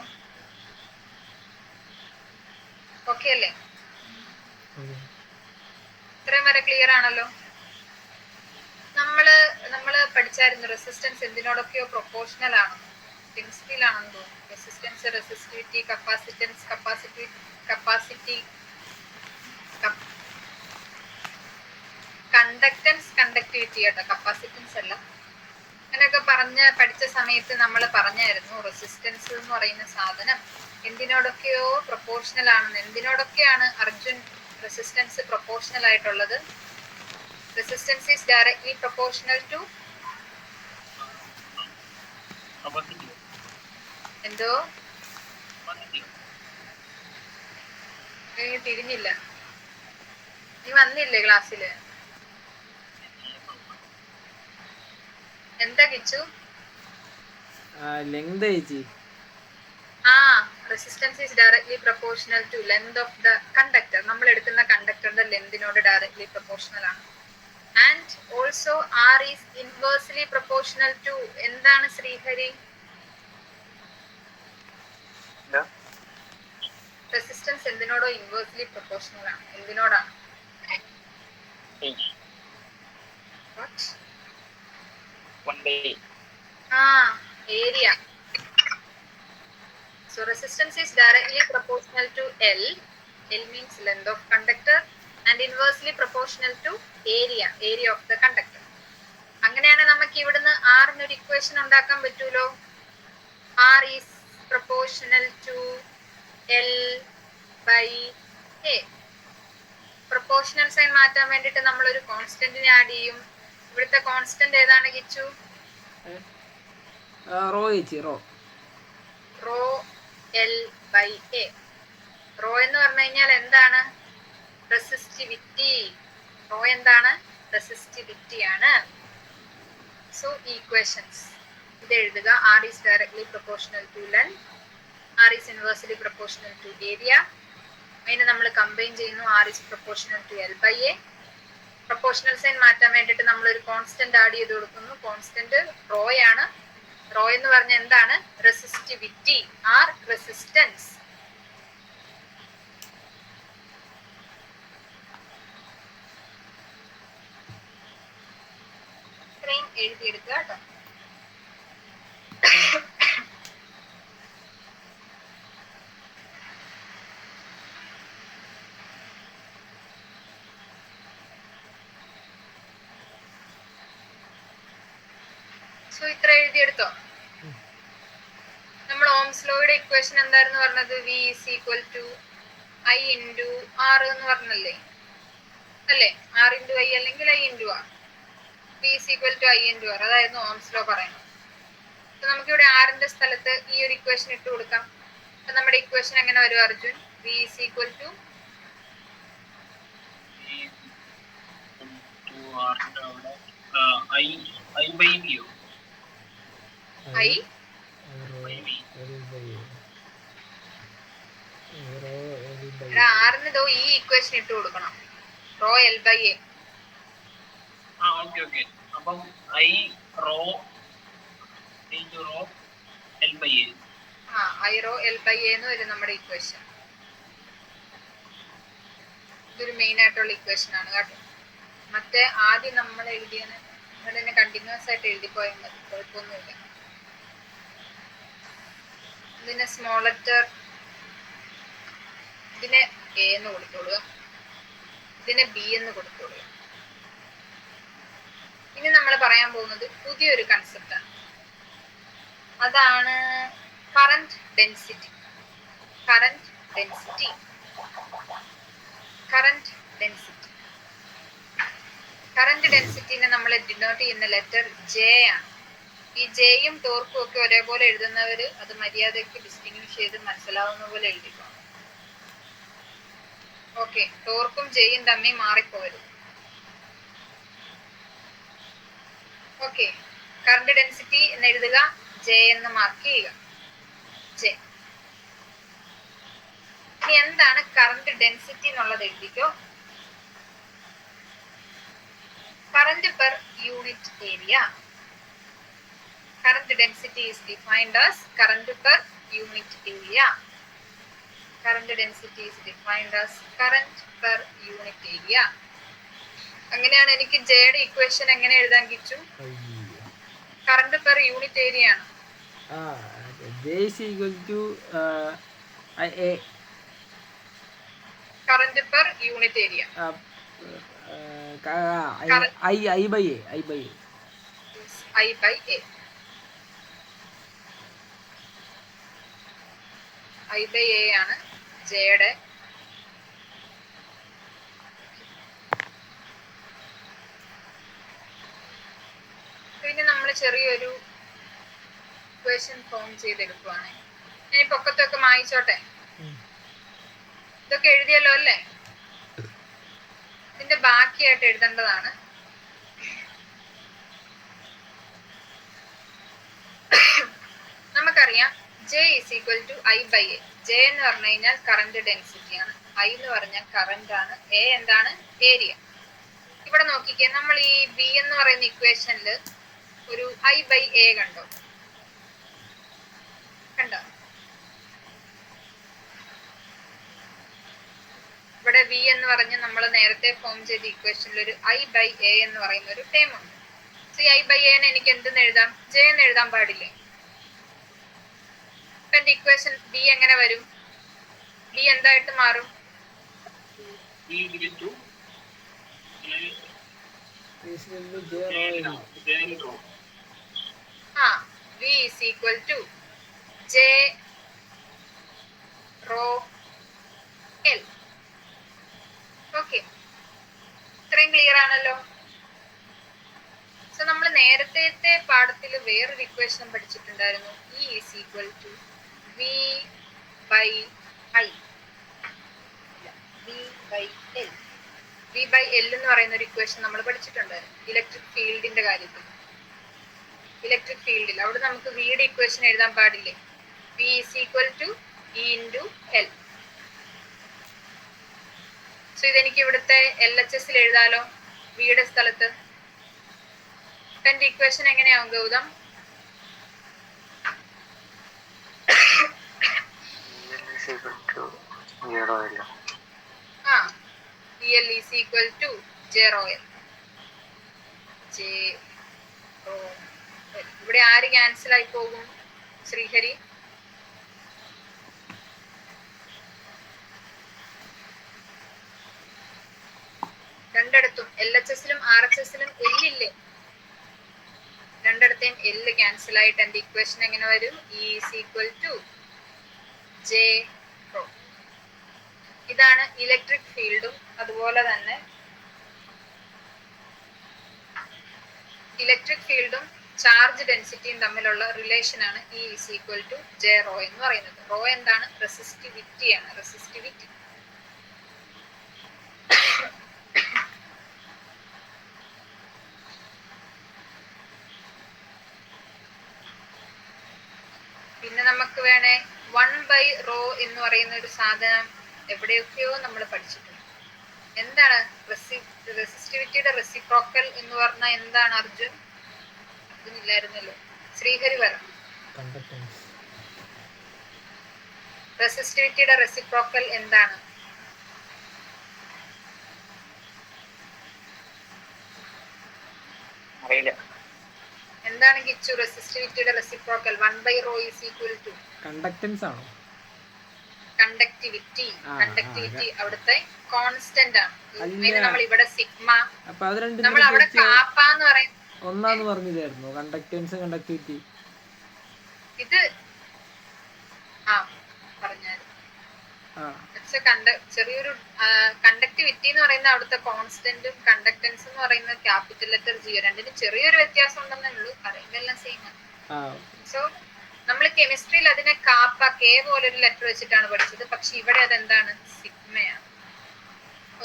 ഓക്കെ അല്ലേ? ഇത്രയും വരെ ക്ലിയർ ആണല്ലോ? നമ്മള് പഠിച്ചായിരുന്നു റെസിസ്റ്റൻസ് എന്തിനോടൊക്കെയോ പ്രൊപ്പോർഷണൽ ആണെന്ന്. കെമിസ്ട്രിയിലാണെന്ന് തോന്നുന്നു. Resistance, resistivity, capacitance, capacity, conductance, conductivity കേട്ടോ, കപ്പാസിറ്റൻസ് അല്ല. അങ്ങനെയൊക്കെ പഠിച്ച സമയത്ത് നമ്മൾ പറഞ്ഞായിരുന്നു റെസിസ്റ്റൻസ് എന്ന് പറയുന്ന സാധനം എന്തിനോടൊക്കെയോ പ്രൊപ്പോർഷണൽ ആണെന്ന്. എന്തിനോടൊക്കെയാണ് അർജുൻ റെസിസ്റ്റൻസ് പ്രൊപ്പോർഷണൽ ആയിട്ടുള്ളത്? Resistance is directly proportional to എന്തോ? തിരിഞ്ഞില്ല. നീ വന്നില്ലേ ക്ലാസ്സില്? എന്താ കിച്ചു? ലെങ്ത് ചേച്ചി. Resistance is directly proportional to length of the conductor. നമ്മൾ എടുക്കുന്ന കണ്ടക്ടറിന്റെ ലെങ്തിനോട് ഡയറക്ട്ലി പ്രൊപ്പോർഷണൽ ആണ്. And also R is inversely proportional to എന്താണ് ശ്രീഹരി? റെസിസ്റ്റൻസ് എന്തിനോടോ ഇൻവേഴ്സ്ലി പ്രൊപ്പോർഷണൽ ആണ്. എന്തിനോടാണ്? Area. So resistance is directly proportional to L. L means length of conductor and inversely proportional to area of the conductor. അങ്ങനെയാണ് നമുക്ക് ഇവിടുന്ന് R ന് ഒരു ഇക്വേഷൻ ഉണ്ടാക്കാൻ പറ്റൂലോ. R is proportional to L by A. Proportional sign മാറ്റാൻ വേണ്ടിട്ട് നമ്മൾ ഒരു കോൺസ്റ്റന്റിനെ ആഡ് ചെയ്യും. ഇവിടുത്തെ കോൺസ്റ്റന്റ് ഏതാണ് കിച്ചു? റോ ചേച്ചി, rho. Rho L by A. Rho എന്ന് പറഞ്ഞു കഴിഞ്ഞാൽ എന്താണ്? റെസിസ്റ്റിവിറ്റി. റോ എന്താണ്? റെസിസ്റ്റിവിറ്റി ആണ്. സോ ഈക്വേഷൻസ് ഇത് എഴുതുക. R is directly proportional to length, R is inversely proportional to area. അതിനെ നമ്മൾ കമ്പൈൻ ചെയ്യുന്നു. R is proportional to L by A. Proportional sign മാറ്റാൻ വേണ്ടിയിട്ട് നമ്മൾ ഒരു കോൺസ്റ്റന്റ് ആഡ് ചെയ്ത് കൊടുക്കുന്നു. കോൺസ്റ്റന്റ് റോ ആണ്. റോ എന്ന് പറഞ്ഞാൽ എന്താണ്? Resistivity R resistance. ഇത്രയും എഴുതിയെടുക്കുക കേട്ടോ. സോ ഇത്ര എഴുതിയെടുത്തോ? നമ്മൾ ഓംസ് ലോയുടെ ഇക്വേഷൻ എന്തായിരുന്നു പറഞ്ഞത്? V is equal to I into R എന്ന് പറഞ്ഞല്ലേ അല്ലേ? ആർ ഇൻറ്റു ഐ അല്ലെങ്കിൽ I into R. V is equal to I into R. അതായിരുന്നു ഓംസ് ലോ പറയുന്നത്. അപ്പൊ നമുക്കിവിടെ ആറിന്റെ സ്ഥലത്ത് ഈ ഒരു ഇക്വേഷൻ ഇട്ട് കൊടുക്കാം. അപ്പൊ നമ്മുടെ ഇക്വേഷൻ എങ്ങനെ വരും Arjun? V is equal to I ആറിന് ദോ ഈ ഇക്വേഷൻ ഇട്ട് കൊടുക്കണം. Rho L by A. അപ്പം I rho L by A. I rho L by A എന്ന് വരും നമ്മുടെ ഇക്വേഷൻ. ഇതൊരു മെയിൻ ആയിട്ടുള്ള ഇക്വേഷൻ ആണ് കേട്ടോ. മറ്റേ ആദ്യം നമ്മൾ എഴുതിയത് നിങ്ങൾ തന്നെ കണ്ടിന്യൂസ് ആയിട്ട് എഴുതിപ്പോയാൽ മതി, കുഴപ്പമൊന്നുമില്ല. ഇതിനെ സ്മോൾ ലെറ്റർ, ഇതിനെ എ എന്ന് കൊടുത്തോളുക, ഇതിനെ ബി എന്ന് കൊടുത്തോളുക. ഇനി നമ്മൾ പറയാൻ പോകുന്നത് പുതിയൊരു കൺസെപ്റ്റ് ആണ്. അതാണ് current density. Current density. Current density. Current ഡെൻസിറ്റിനെ നമ്മൾ ഡിനോട്ട് ചെയ്യുന്ന ലെറ്റർ ജെ ആണ്. ഈ ജെയും ടോർക്കും ഒക്കെ ഒരേപോലെ എഴുതുന്നവര് അത് മര്യാദയ്ക്ക് ഡിസ്റ്റിങ്വിഷ് ചെയ്ത് മനസ്സിലാവുന്ന പോലെ എഴുതിക്കോ. ഓക്കെ, ടോർക്കും ജെയും തമ്മിൽ മാറിപ്പോകരുത്. ഓക്കെ, കറന്റ് ഡെൻസിറ്റി എന്ന് എഴുതുക, ജെ എന്ന് മാർക്ക് ചെയ്യുക. ജെ. ഇനി എന്താണ് കറന്റ് ഡെൻസിറ്റി എന്നുള്ളത് എഴുതിക്കോ. Current per unit area. Current density is defined as current per unit area. Current density is defined as current per unit area. അങ്ങനെയാണ് എനിക്ക് ജെയുടെ ഇക്വേഷൻ എങ്ങനെ എഴുതാൻ Kichu? Current per unit area ആണ്. Current per unit area. I by A. I by A. I by A ആണ് ജെയുടെ. പിന്നെ നമ്മൾ ചെറിയൊരു ഇക്വേഷൻ ഫോം ചെയ്തെടുക്കുവാണ്. ഇനി പൊക്കത്തൊക്കെ മായിച്ചോട്ടെ. ഇതൊക്കെ എഴുതിയല്ലോ അല്ലേ? ഇതിന്റെ ബാക്കിയായിട്ട് എഴുതേണ്ടതാണ്. നമുക്കറിയാം J is equal to I by A. J എന്ന് പറഞ്ഞു കഴിഞ്ഞാൽ കറന്റ് ഡെൻസിറ്റി ആണ്. I എന്ന് പറഞ്ഞാൽ കറന്റ് ആണ്. A എന്താണ്? ഏരിയ. ഇവിടെ നോക്കിക്കേ, നമ്മൾ ഈ B എന്ന് പറയുന്ന ഇക്വേഷനിൽ ഒരു I by A കണ്ടോ? കണ്ടോ? ഇവിടെ V എന്ന് പറഞ്ഞ് നമ്മൾ നേരത്തെ ഫോം ചെയ്ത ഇക്വേഷനിൽ ഒരു I by A എന്ന് പറയുന്ന ഒരു ടേം ഉണ്ട്. ഈ I by A നെ എനിക്ക് എന്തെന്ന് എഴുതാം? J എന്ന് എഴുതാൻ പാടില്ലേ? എന്റെ ഇക്വേഷൻ ബി എങ്ങനെ വരും? ബി എന്തായിട്ട് മാറും? V is equal to J rho L. Okay, ഇത്രയും ക്ലിയർ ആണല്ലോ. സോ നമ്മൾ നേരത്തെ പാഠത്തിൽ വേറൊരു equation പഠിച്ചിട്ടുണ്ടായിരുന്നു. E is equal to V by I. V by L. V by L എന്ന് പറയുന്ന ഒരു ഇക്വേഷൻ നമ്മൾ പഠിച്ചിട്ടുണ്ട് ഇലക്ട്രിക് ഫീൽഡിന്റെ കാര്യത്തിൽ. ഇലക്ട്രിക് ഫീൽഡിൽ അവിടെ നമുക്ക് വിയുടെ ഇക്വേഷൻ എഴുതാൻ പാടില്ലേ? V is equal to E into L. So ഇതെനിക്ക് ഇവിടുത്തെ LHS എഴുതാലോ വിയുടെ സ്ഥലത്ത്. എന്റെ ഇക്വേഷൻ എങ്ങനെയാവും Gautham? VL is equal to J rho L. ഇവിടെ ആര് ക്യാൻസൽ ആയി പോകും? ശ്രീഹരി. രണ്ടിടത്തും LHSലും RHSലും L ഇല്ലേ? രണ്ടിടത്തെയും L ക്യാൻസൽ ആയിട്ട് എന്റെ ഇക്വേഷൻ എങ്ങനെ വരും? E is equal to J rho. ഇതാണ് ഇലക്ട്രിക് ഫീൽഡും അതുപോലെ തന്നെ ഇലക്ട്രിക് ഫീൽഡും ചാർജ് ഡെൻസിറ്റിയും തമ്മിലുള്ള റിലേഷൻ ആണ് E is equal to J rho എന്ന് പറയുന്നത്. റോ എന്താണ്? റെസിസ്റ്റിവിറ്റിയാണ്. റെസിസ്റ്റിവിറ്റി. പിന്നെ നമുക്ക് വേണേ 1/ρ എന്ന് പറയുന്ന ഒരു സാധനം എവിടെയൊക്കെയോ നമ്മൾ പഠിച്ചിട്ടുണ്ട്. എന്താണ് റെസിസ്റ്റിവിറ്റിയുടെ റെസിപ്രോക്കൽ എന്ന് പറഞ്ഞാൽ എന്താണ് അർജുൻ? അർജുനില്ലായിരുന്നല്ലോ. ശ്രീഹരി പറ. റെസിസ്റ്റിവിറ്റിയുടെ റെസിപ്രോക്കൽ എന്താണ്? അറിയില്ല. എന്താണ് ഗിച്ചു റെസിസ്റ്റിവിറ്റിയുടെ reciprocal? 1/ρ is equal to conductance ആണോ? കണ്ടക്ടിവിറ്റി. കണ്ടക്ടിവിറ്റി അവിടുത്തെ കോൺസ്റ്റന്റ് ആണ്. നമ്മൾ ഇവിടെ സിഗ്മ, അപ്പൊ അത് രണ്ടും നമ്മൾ അവിടെ കാപ്പ എന്ന് പറയും. ഒന്നാന്ന് പറഞ്ഞില്ലായിരുന്നു കണ്ടക്ടൻസ് കണ്ടക്ടിവിറ്റി? ഇത് പറഞ്ഞായിരുന്നു. ചെറിയൊരു കണ്ടക്ടിവിറ്റി എന്ന് പറയുന്ന അവിടുത്തെ കോൺസ്റ്റന്റും കണ്ടക്ടൻസ് എന്ന് പറയുന്ന ക്യാപിറ്റൽ ലെറ്റർ G രണ്ടിനും ചെറിയൊരു വ്യത്യാസം ഉണ്ടെന്നേ ഉള്ളൂ. പറയുമ്പോഴെല്ലാം സെയിം ആണ്. സോ നമ്മൾ കെമിസ്ട്രിയിൽ അതിനെ കാപ്പ കെ പോലൊരു ലെറ്റർ വെച്ചിട്ടാണ് പഠിച്ചത്. പക്ഷെ ഇവിടെ അതെന്താണ്? സിഗ്മയാണ്.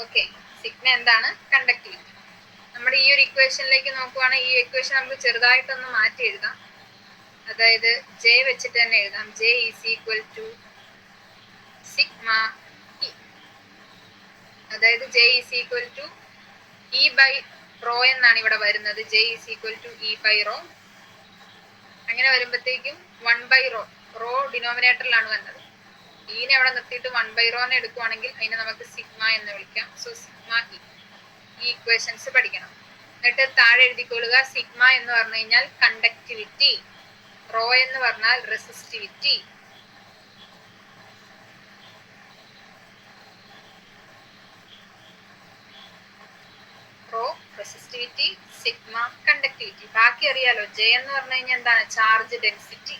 ഓക്കെ, സിഗ്മ എന്താണ്? കണ്ടക്ടിവിറ്റി. നമ്മുടെ ഈ ഒരു ഇക്വേഷനിലേക്ക് നോക്കുവാണെങ്കിൽ ഈ ഇക്വേഷൻ നമുക്ക് ചെറുതായിട്ടൊന്ന് മാറ്റി എഴുതാം. അതായത് ജെ വെച്ചിട്ട് തന്നെ എഴുതാം. J is equal to sigma E. അതായത് J is equal to E by rho എന്നാണ് ഇവിടെ വരുന്നത്. J is equal to E by rho. അങ്ങനെ വരുമ്പോഴത്തേക്കും 1/ρ, റോ ഡിനോമിനേറ്ററിലാണ് വന്നത്. ഈനെ അവിടെ നിർത്തിയിട്ട് 1/ρ എടുക്കുവാണെങ്കിൽ അതിനെ നമുക്ക് സിഗ്മ എന്ന് വിളിക്കാം. So sigma E. ഈ ഇക്വേഷൻസ് പഠിക്കണം. എന്നിട്ട് താഴെ എഴുതിക്കൊള്ളുക. സിഗ്മ എന്ന് പറഞ്ഞു കഴിഞ്ഞാൽ കണ്ടക്ടിവിറ്റി, റോ എന്ന് പറഞ്ഞാൽ resistivity. Rho resistivity, sigma conductivity. ബാക്കി അറിയാലോ. ജെ എന്ന് പറഞ്ഞു കഴിഞ്ഞാൽ എന്താണ്? Charge density.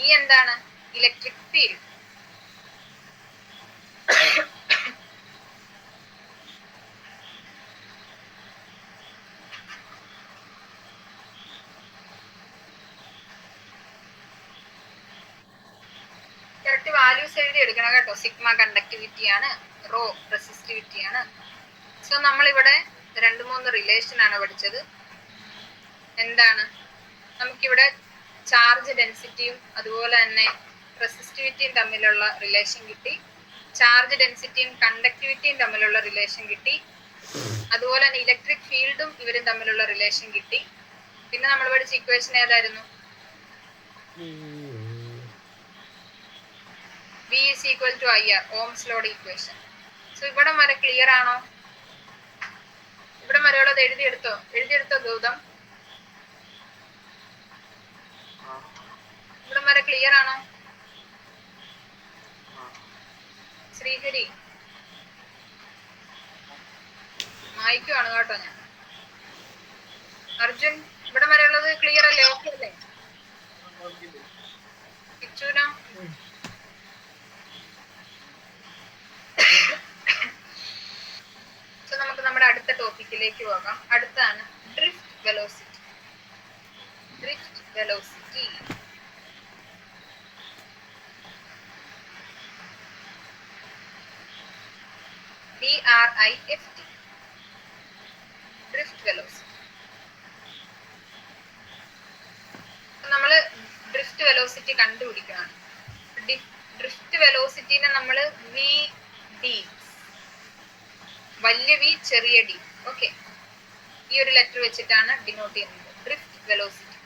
ഇ എന്താണ്? Electric field. കറക്റ്റ് വാല്യൂസ് എഴുതി എടുക്കണം കേട്ടോ. സിഗ്മ കണ്ടക്ടിവിറ്റി ആണ്, റോ റെസിസ്റ്റിവിറ്റി ആണ്. സോ നമ്മളിവിടെ 2-3 റിലേഷൻ ആണ് പഠിച്ചത്. എന്താണ്? നമുക്കിവിടെ ചാർജ് ഡെൻസിറ്റിയും അതുപോലെ തന്നെ റെസിസ്റ്റിവിറ്റിയും തമ്മിലുള്ള റിലേഷൻ കിട്ടി. ചാർജ് ഡെൻസിറ്റിയും കണ്ടക്ടിവിറ്റിയും തമ്മിലുള്ള റിലേഷൻ കിട്ടി. അതുപോലെ തന്നെ ഇലക്ട്രിക് ഫീൽഡും ഇവരും തമ്മിലുള്ള റിലേഷൻ കിട്ടി. പിന്നെ നമ്മൾ പഠിച്ച ഇക്വേഷൻ ഏതായിരുന്നു? V is equal to IR, Ohm's law equation. So ഇവിടം വരെ ക്ലിയർ ആണോ? ഇവിടം വരെയുള്ളത് എഴുതിയെടുത്തോ ഗൗതം? ഇവിടം വരെ ക്ലിയർ ആണോ? ശ്രീഹരി വായിക്കുവാണ് കേട്ടോ ഞാൻ. അർജുൻ ഇവിടം വരെയുള്ളത് ക്ലിയർ അല്ലേ? ഓക്കെ അല്ലേ? കിച്ചൂനോ? സോ നമുക്ക് നമ്മുടെ അടുത്ത ടോപ്പിക്കിലേക്ക് പോകാം. അടുത്താണ് drift velocity. Drift velocity DRIFT, drift velocity. നമ്മൾ ഡ്രിഫ്റ്റ് വെലോസിറ്റി കണ്ടുപിടിക്കണം. ഡ്രിഫ്റ്റ് വെലോസിറ്റിനെ നമ്മൾ VD, വലിയ വി ചെറിയ ഡി, ഓക്കെ, ഈ ഒരു ലെറ്റർ വെച്ചിട്ടാണ് ഡിനോട്ട് ചെയ്യുന്നത്. ഡ്രിഫ്റ്റ് വെലോസിറ്റി,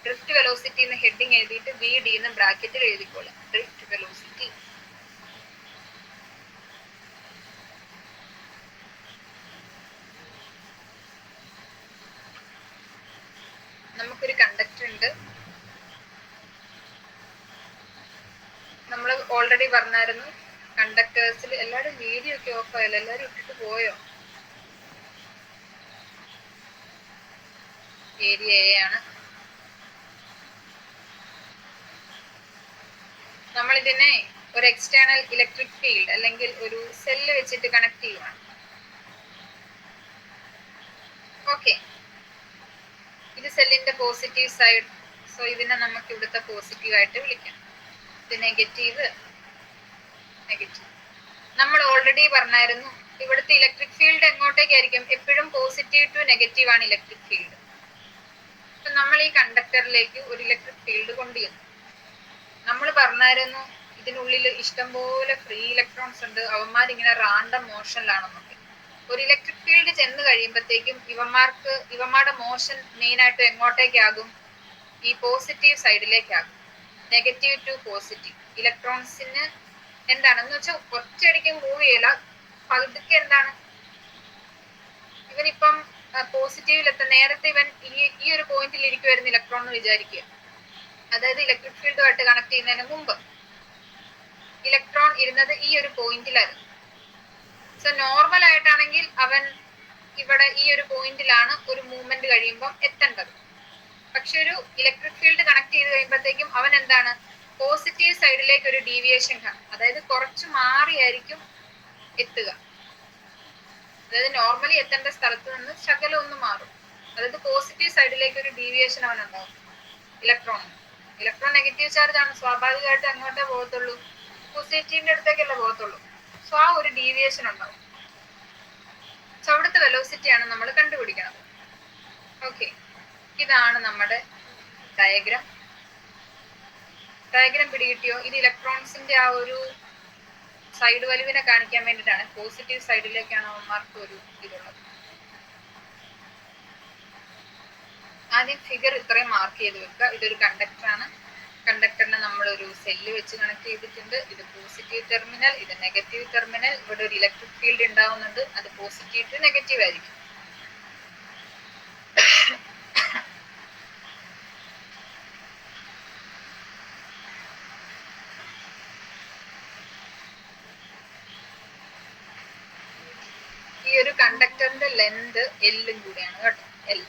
ഡ്രിഫ്റ്റ് വെലോസിറ്റി എന്ന് ഹെഡിങ് എഴുതിയിട്ട് VD എന്ന് ബ്രാക്കറ്റിൽ എഴുതിക്കോളാം. Drift velocity. നമുക്കൊരു കണ്ടക്ടർ ഉണ്ട്. നമ്മൾ ഓൾറെഡി പറഞ്ഞായിരുന്നു കണ്ടക്ടേഴ്സിൽ എല്ലാവരും വീഡിയോ ഒക്കെ ഓഫ് ആയല്ലോ, എല്ലാവരും ഇട്ടിട്ട് പോയോ? ഏരിയ എ ആണ്. നമ്മൾ ഇതിനെ ഒരു എക്സ്റ്റേണൽ ഇലക്ട്രിക് ഫീൽഡ് അല്ലെങ്കിൽ ഒരു സെല്ല് വെച്ചിട്ട് കണക്ട് ചെയ്യുവാണ്. ഓക്കെ, ഇത് സെല്ലിന്റെ പോസിറ്റീവ് സൈഡ്. സോ ഇതിനെ നമുക്ക് ഇവിടുത്തെ പോസിറ്റീവ് ആയിട്ട് വിളിക്കാം. ഇത് നെഗറ്റീവ്, നെഗറ്റീവ്. നമ്മൾ ഓൾറെഡി പറഞ്ഞായിരുന്നു ഇവിടുത്തെ ഇലക്ട്രിക് ഫീൽഡ് എങ്ങോട്ടേക്കായിരിക്കും? എപ്പോഴും പോസിറ്റീവ് ടു നെഗറ്റീവ് ആണ് ഇലക്ട്രിക് ഫീൽഡ്. അപ്പൊ നമ്മൾ ഈ കണ്ടക്ടറിലേക്ക് ഒരു ഇലക്ട്രിക് ഫീൽഡ് കൊണ്ടുവന്നു. നമ്മൾ പറഞ്ഞായിരുന്നു ഇതിനുള്ളിൽ ഇഷ്ടംപോലെ ഫ്രീ ഇലക്ട്രോൺസ് ഉണ്ട്, അവന്മാരിങ്ങനെ റാൻഡം മോഷനിലാണെന്നൊക്കെ. ഒരു ഇലക്ട്രിക് ഫീൽഡ് ചെന്ന് കഴിയുമ്പോഴത്തേക്കും ഇവന്മാരുടെ മോഷൻ മെയിൻ ആയിട്ട് എങ്ങോട്ടേക്കാകും? ഈ പോസിറ്റീവ് സൈഡിലേക്കാകും. Negative to positive. ഇലക്ട്രോൺസിന് എന്താണെന്ന് വെച്ചാൽ ഒറ്റയടിക്കും മൂവ് ചെയ്യില്ല, പതുക്കെ എന്താണ് ഇവനിപ്പം പോസിറ്റീവിലെത്ത നേരത്തെ ഇവൻ ഈ ഒരു പോയിന്റിൽ ഇരിക്കുമായിരുന്നു ഇലക്ട്രോൺ എന്ന് വിചാരിക്കുക. അതായത് ഇലക്ട്രിക് ഫീൽഡുമായിട്ട് കണക്ട് ചെയ്യുന്നതിന് മുമ്പ് ഇലക്ട്രോൺ ഇരുന്നത് ഈ ഒരു പോയിന്റിലായിരുന്നു. സോ നോർമൽ ആയിട്ടാണെങ്കിൽ അവൻ ഇവിടെ ഈ ഒരു പോയിന്റിലാണ് ഒരു മൂവ്മെന്റ് കഴിയുമ്പോൾ എത്തേണ്ടത്. പക്ഷെ ഒരു ഇലക്ട്രിക് ഫീൽഡ് കണക്ട് ചെയ്ത് കഴിയുമ്പോഴത്തേക്കും അവൻ എന്താണ് പോസിറ്റീവ് സൈഡിലേക്ക് ഒരു ഡീവിയേഷൻ കാണും. അതായത് കുറച്ച് മാറിയായിരിക്കും എത്തുക. അതായത് നോർമലി എത്തേണ്ട സ്ഥലത്ത് നിന്ന് ശകലം ഒന്ന് മാറും. അതായത് പോസിറ്റീവ് സൈഡിലേക്ക് ഒരു ഡീവിയേഷൻ അവൻ ഉണ്ടാവും. ഇലക്ട്രോൺ നെഗറ്റീവ് ചാർജ് ആണ്, സ്വാഭാവികമായിട്ട് അങ്ങോട്ടേ പോകത്തുള്ളൂ, പോസിറ്റീവിന്റെ അടുത്തേക്കല്ലേ പോകത്തുള്ളൂ. സോ ആ ഒരു ഡീവിയേഷൻ ഉണ്ടാവും. സോ അവിടുത്തെ വെലോസിറ്റിയാണ് നമ്മൾ കണ്ടുപിടിക്കുന്നത്. ഓക്കെ, ഇതാണ് നമ്മുടെ ഡയഗ്രാം. പിടികിട്ടിയോ? ഇത് ഇലക്ട്രോൺസിന്റെ ആ ഒരു സൈഡ് വലിവിനെ കാണിക്കാൻ വേണ്ടിയിട്ടാണ്. പോസിറ്റീവ് സൈഡിലേക്കാണ് അവന്മാർക്ക് ഒരു ഇതുള്ളത്. ആദ്യം ഫിഗർ ഇത്രയും മാർക്ക് ചെയ്ത് വെക്കുക. ഇതൊരു കണ്ടക്ടറാണ്. കണ്ടക്ടറിനെ നമ്മൾ ഒരു സെല്ല് വെച്ച് കണക്ട് ചെയ്തിട്ടുണ്ട്. ഇത് പോസിറ്റീവ് ടെർമിനൽ, ഇത് നെഗറ്റീവ് ടെർമിനൽ. ഇവിടെ ഒരു ഇലക്ട്രിക് ഫീൽഡ് ഉണ്ടാവുന്നുണ്ട്, അത് പോസിറ്റീവ് ടു നെഗറ്റീവ് ആയിരിക്കും. ഈ ഒരു കണ്ടക്ടറിന്റെ ലെന്ത് എല്ലും കൂടിയാണ് കേട്ടോ, എൽ.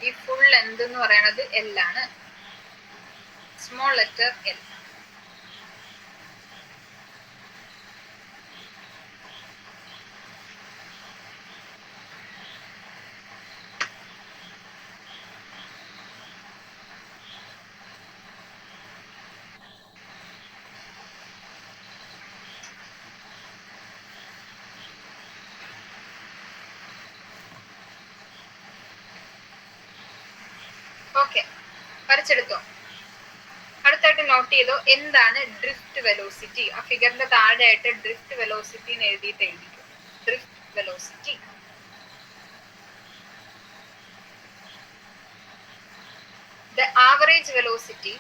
ഈ ഫുൾ ലെന്ത് എന്ന് പറയുന്നത് എൽ ആണ്, സ്മോൾ ലെറ്റർ എൽ. ഓക്കെ, വരച്ചെടുത്തോ? അടുത്തായിട്ട് നോട്ട് ചെയ്തോ എന്താണ് ഡ്രിഫ്റ്റ് വെലോസിറ്റി. ആ ഫിഗറിന്റെ താഴെയായിട്ട് ഡ്രിഫ്റ്റ് വെലോസിറ്റി എന്ന് എഴുതിയിട്ട് എഴുതിക്കും. Drift velocity the average velocity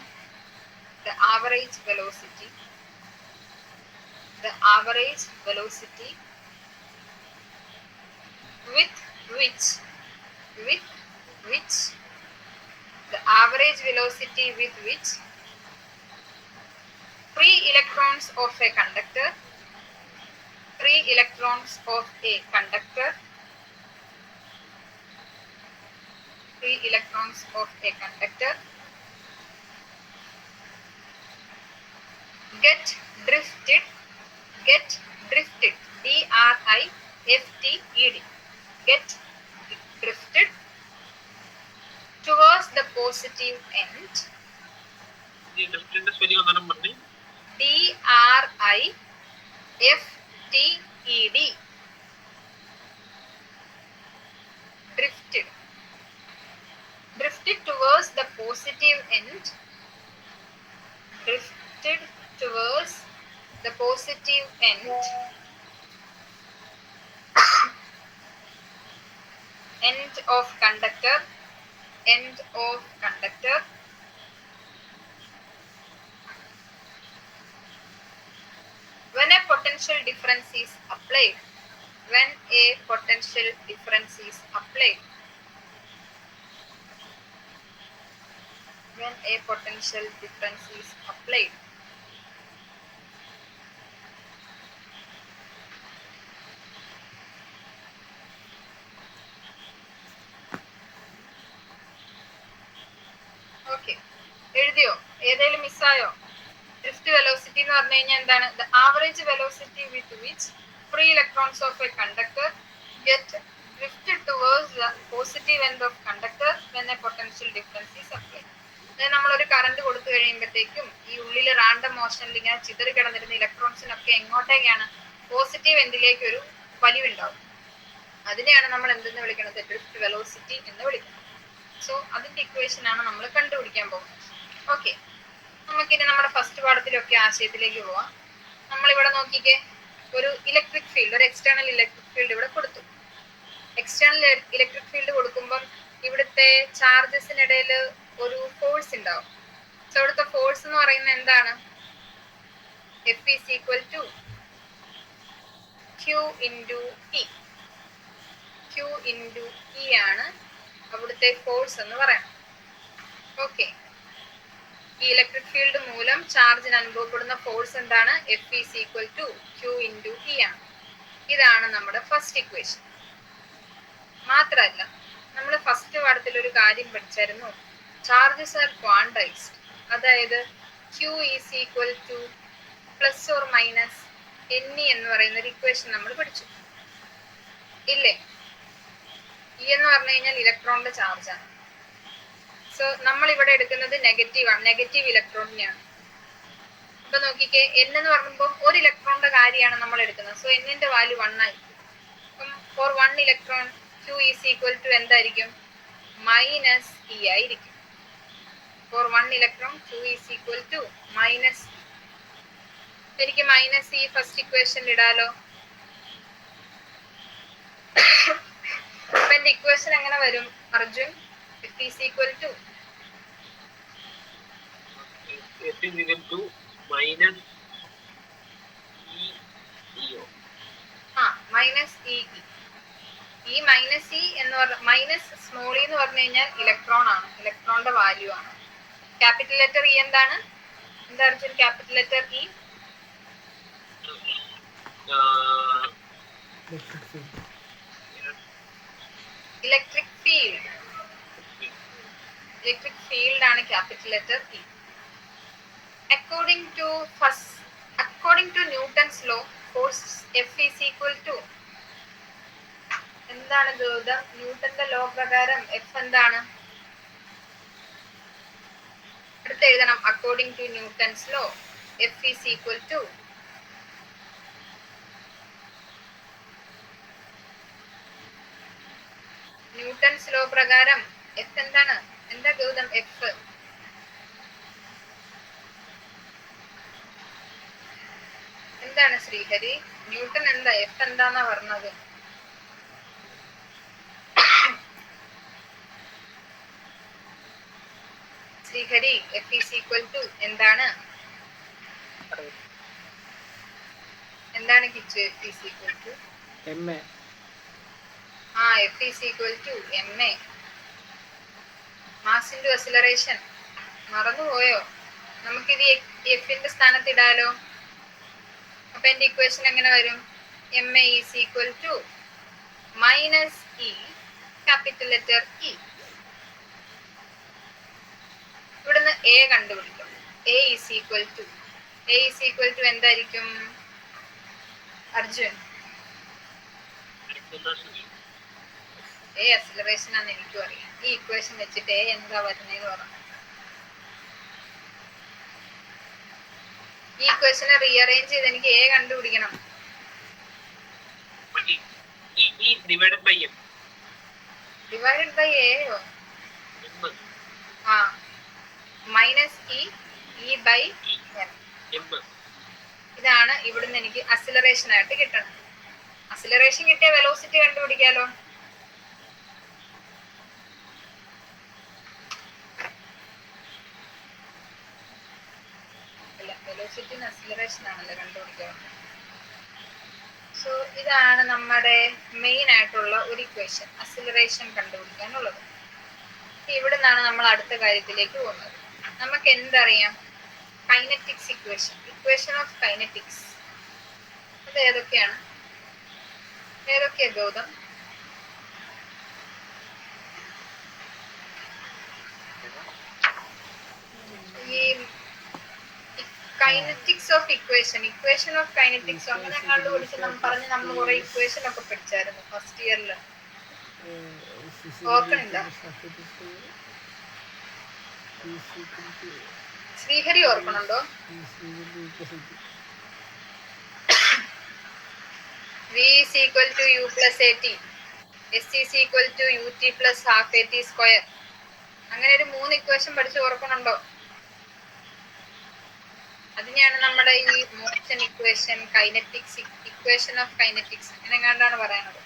with which free electrons of a conductor get drifted DRIFTED get drifted towards the positive end. DRIFTED ED. Drifted. Drifted towards the positive end. Drifted towards the positive end. End of conductor. End of conductor. When a potential difference is applied. When a potential difference is applied. When a potential difference is applied. Okay. എഴുതിയോ? ഏതെങ്കിലും മിസ്സായോ? Drift velocity എന്ന് പറഞ്ഞു കഴിഞ്ഞാൽ എന്താണ്? The average velocity with which free electrons of a conductor get drifted towards the positive end of conductor when a potential difference is applied. അതായത് നമ്മളൊരു current കൊടുത്തു കഴിയുമ്പോഴത്തേക്കും ഈ ഉള്ളിൽ റാൻഡം മോഷനിൽ ഇങ്ങനെ ചിതറി കിടന്നിരുന്ന ഇലക്ട്രോൺസിനൊക്കെ എങ്ങോട്ടേക്കാണ്? പോസിറ്റീവ് എൻഡിലേക്ക് ഒരു വലിവുണ്ടാവും. അതിനെയാണ് നമ്മൾ എന്തെന്ന് വിളിക്കുന്നത്? ഡ്രിഫ്റ്റ് വെലോസിറ്റി എന്ന് വിളിക്കുന്നത്. സോ അതിന്റെ ഇക്വേഷൻ ആണ് നമ്മൾ കണ്ടുപിടിക്കാൻ പോകുന്നത്. ഓക്കെ, നമുക്കിനി നമ്മുടെ ഫസ്റ്റ് പാഠത്തിലൊക്കെ ആശയത്തിലേക്ക് പോവാം. നമ്മളിവിടെ നോക്കിക്കേ, ഒരു ഇലക്ട്രിക് ഫീൽഡ്, ഒരു എക്സ്റ്റേണൽ ഇലക്ട്രിക് ഫീൽഡ് ഇവിടെ കൊടുത്തു. എക്സ്റ്റേണൽ ഇലക്ട്രിക് ഫീൽഡ് കൊടുക്കുമ്പം ഇവിടുത്തെ ചാർജസിനിടയിൽ ഒരു ഫോഴ്സ് ഉണ്ടാവും. സോ ഇവിടുത്തെ ഫോഴ്സ് എന്ന് പറയുന്നത് എന്താണ്? F is equal to Q into E. Q into E ആണ് അവിടുത്തെ ഫോഴ്സ് എന്ന് പറയാം. ഓക്കെ, ഈ ഇലക്ട്രിക് ഫീൽഡ് മൂലം ചാർജിന് അനുഭവപ്പെടുന്ന ഫോഴ്സ് എന്താണ്? F is equal to Q into E ആണ്. ഇതാണ് നമ്മുടെ ഫസ്റ്റ് ഇക്വേഷൻ. മാത്രമല്ല, നമ്മൾ ഫസ്റ്റ് പാഠത്തിൽ ഒരു കാര്യം പഠിച്ചായിരുന്നു, ചാർജസ് ആർ ക്വാണ്ടൈസ്ഡ്. അതായത് Q is equal to plus or minus NE എന്ന് പറയുന്ന ഒരു ഇക്വേഷൻ നമ്മൾ പഠിച്ചു ഇല്ലേ? E എന്ന് പറഞ്ഞു കഴിഞ്ഞാൽ ഇലക്ട്രോണിന്റെ ചാർജാണ്. സോ നമ്മൾ ഇവിടെ എടുക്കുന്നത് നെഗറ്റീവ് ആണ്, നെഗറ്റീവ് ഇലക്ട്രോണിനെയാണ്. അപ്പൊ നോക്കിക്കേ, N എന്ന് പറയുമ്പോൾ ഒരു ഇലക്ട്രോണിന്റെ കാര്യമാണ് നമ്മൾ എടുക്കുന്നത്. സോ N-ന്റെ വാല്യൂ 1 ആയിരിക്കും. അപ്പം for 1 electron Q is equal to എന്തായിരിക്കും? മൈനസ് E ആയിരിക്കും. For 1 electron Q is equal to minus E. എനിക്ക് മൈനസ് E ഫസ്റ്റ് ഇക്വേഷനിൽ ഇടാലോ. അപ്പൊ എന്റെ ഇക്വേഷൻ എങ്ങനെ വരും Arjun? F is equal to minus minus E. ഈ മൈനസ് ഇ എന്ന് പറഞ്ഞ മൈനസ് സ്മോൾ ഇ എന്ന് പറഞ്ഞു കഴിഞ്ഞാൽ ഇലക്ട്രോൺ ആണ്, ഇലക്ട്രോണിന്റെ വാല്യൂ ആണ്. ക്യാപിറ്റൽ ലെറ്റർ ഇ എന്താണ്? എന്താ Arjun capital letter E? Electric field. Electric field ആണ് capital letter E. According to Newton's law, force F is equal to എന്താണ് ഗൗതം? ന്യൂട്ടന്റെ ലോ പ്രകാരം F എന്താണ്? അടുത്ത് എഴുതണം. According to Newton's law F is equal to Newton's law പ്രകാരം F എന്താണ്? എന്താ ഗൗതം F? എന്താണ് ശ്രീഹരി? ന്യൂട്ടൺ എന്താ F എന്താന്നാ പറഞ്ഞത്? Sreehari, F is equal to എന്താണ്? എന്താണ് Kichu? F is equal to MA. F is equal to MA. Mass into acceleration. മറന്നുപോയോ? നമുക്കിത് എഫിന്റെ സ്ഥാനത്ത് ഇടാലോ. അപ്പൊ എന്റെ ഇക്വേഷൻ എങ്ങനെ വരും? MA is equal to minus E capital letter E. ഇവിടുന്ന് A കണ്ടുപിടിക്കും. A is equal to എന്തായിരിക്കും അർജുൻ? A അക്സിലറേഷൻ ആണെന്ന് എനിക്കും അറിയാം. ഈ ഇക്വേഷൻ വെച്ചിട്ട് A എന്താ വരുന്നതെന്ന് പറഞ്ഞു. ഈ ഇക്വേഷനെ റീഅറേഞ്ച് ചെയ്ത് എനിക്ക് A കണ്ടുപിടിക്കണം. E divided by M. Divided by എയോ? M. ആ, minus E by M. M. ഇതാണ് ഇവിടുന്ന് എനിക്ക് അസിലറേഷൻ ആയിട്ട് കിട്ടണം. അസിലറേഷൻ കിട്ടിയ വെലോസിറ്റി കണ്ടുപിടിക്കാലോ. അല്ല, വെലോസിറ്റി അസിലറേഷൻ ആണല്ലോ കണ്ടുപിടിക്കാൻ. സോ ഇതാണ് നമ്മുടെ മെയിൻ ആയിട്ടുള്ള ഒരു ഇക്വേഷൻ, അസിലറേഷൻ കണ്ടുപിടിക്കാനുള്ളത്. ഇവിടെ നിന്നാണ് നമ്മൾ അടുത്ത കാര്യത്തിലേക്ക് പോകുന്നത്. നമുക്ക് എന്തറിയാം? Kinetics equation, equation of kinetics. അത് ഏതൊക്കെയാണ് ഗൗതം? ഈ kinetics of equation, equation of kinetics അങ്ങനെ കണ്ടുപിടിച്ച് നമ്മൾ കുറെ ഇക്വേഷൻ ഒക്കെ പഠിച്ചായിരുന്നു ഫസ്റ്റ് ഇയറിൽ. ഓർക്കണില്ല? Sreehari ഓർക്കണുണ്ടോ? V is equal to u plus at, S is equal to ut plus half at square. അങ്ങനെ ഒരു 3 ഇക്വേഷൻ പഠിച്ച് ഓർക്കണുണ്ടോ? അതിനെയാണ് നമ്മുടെ ഈ motion equation, kinetics, equation of kinetics അങ്ങനെ കണ്ടാണ് പറയുന്നത്.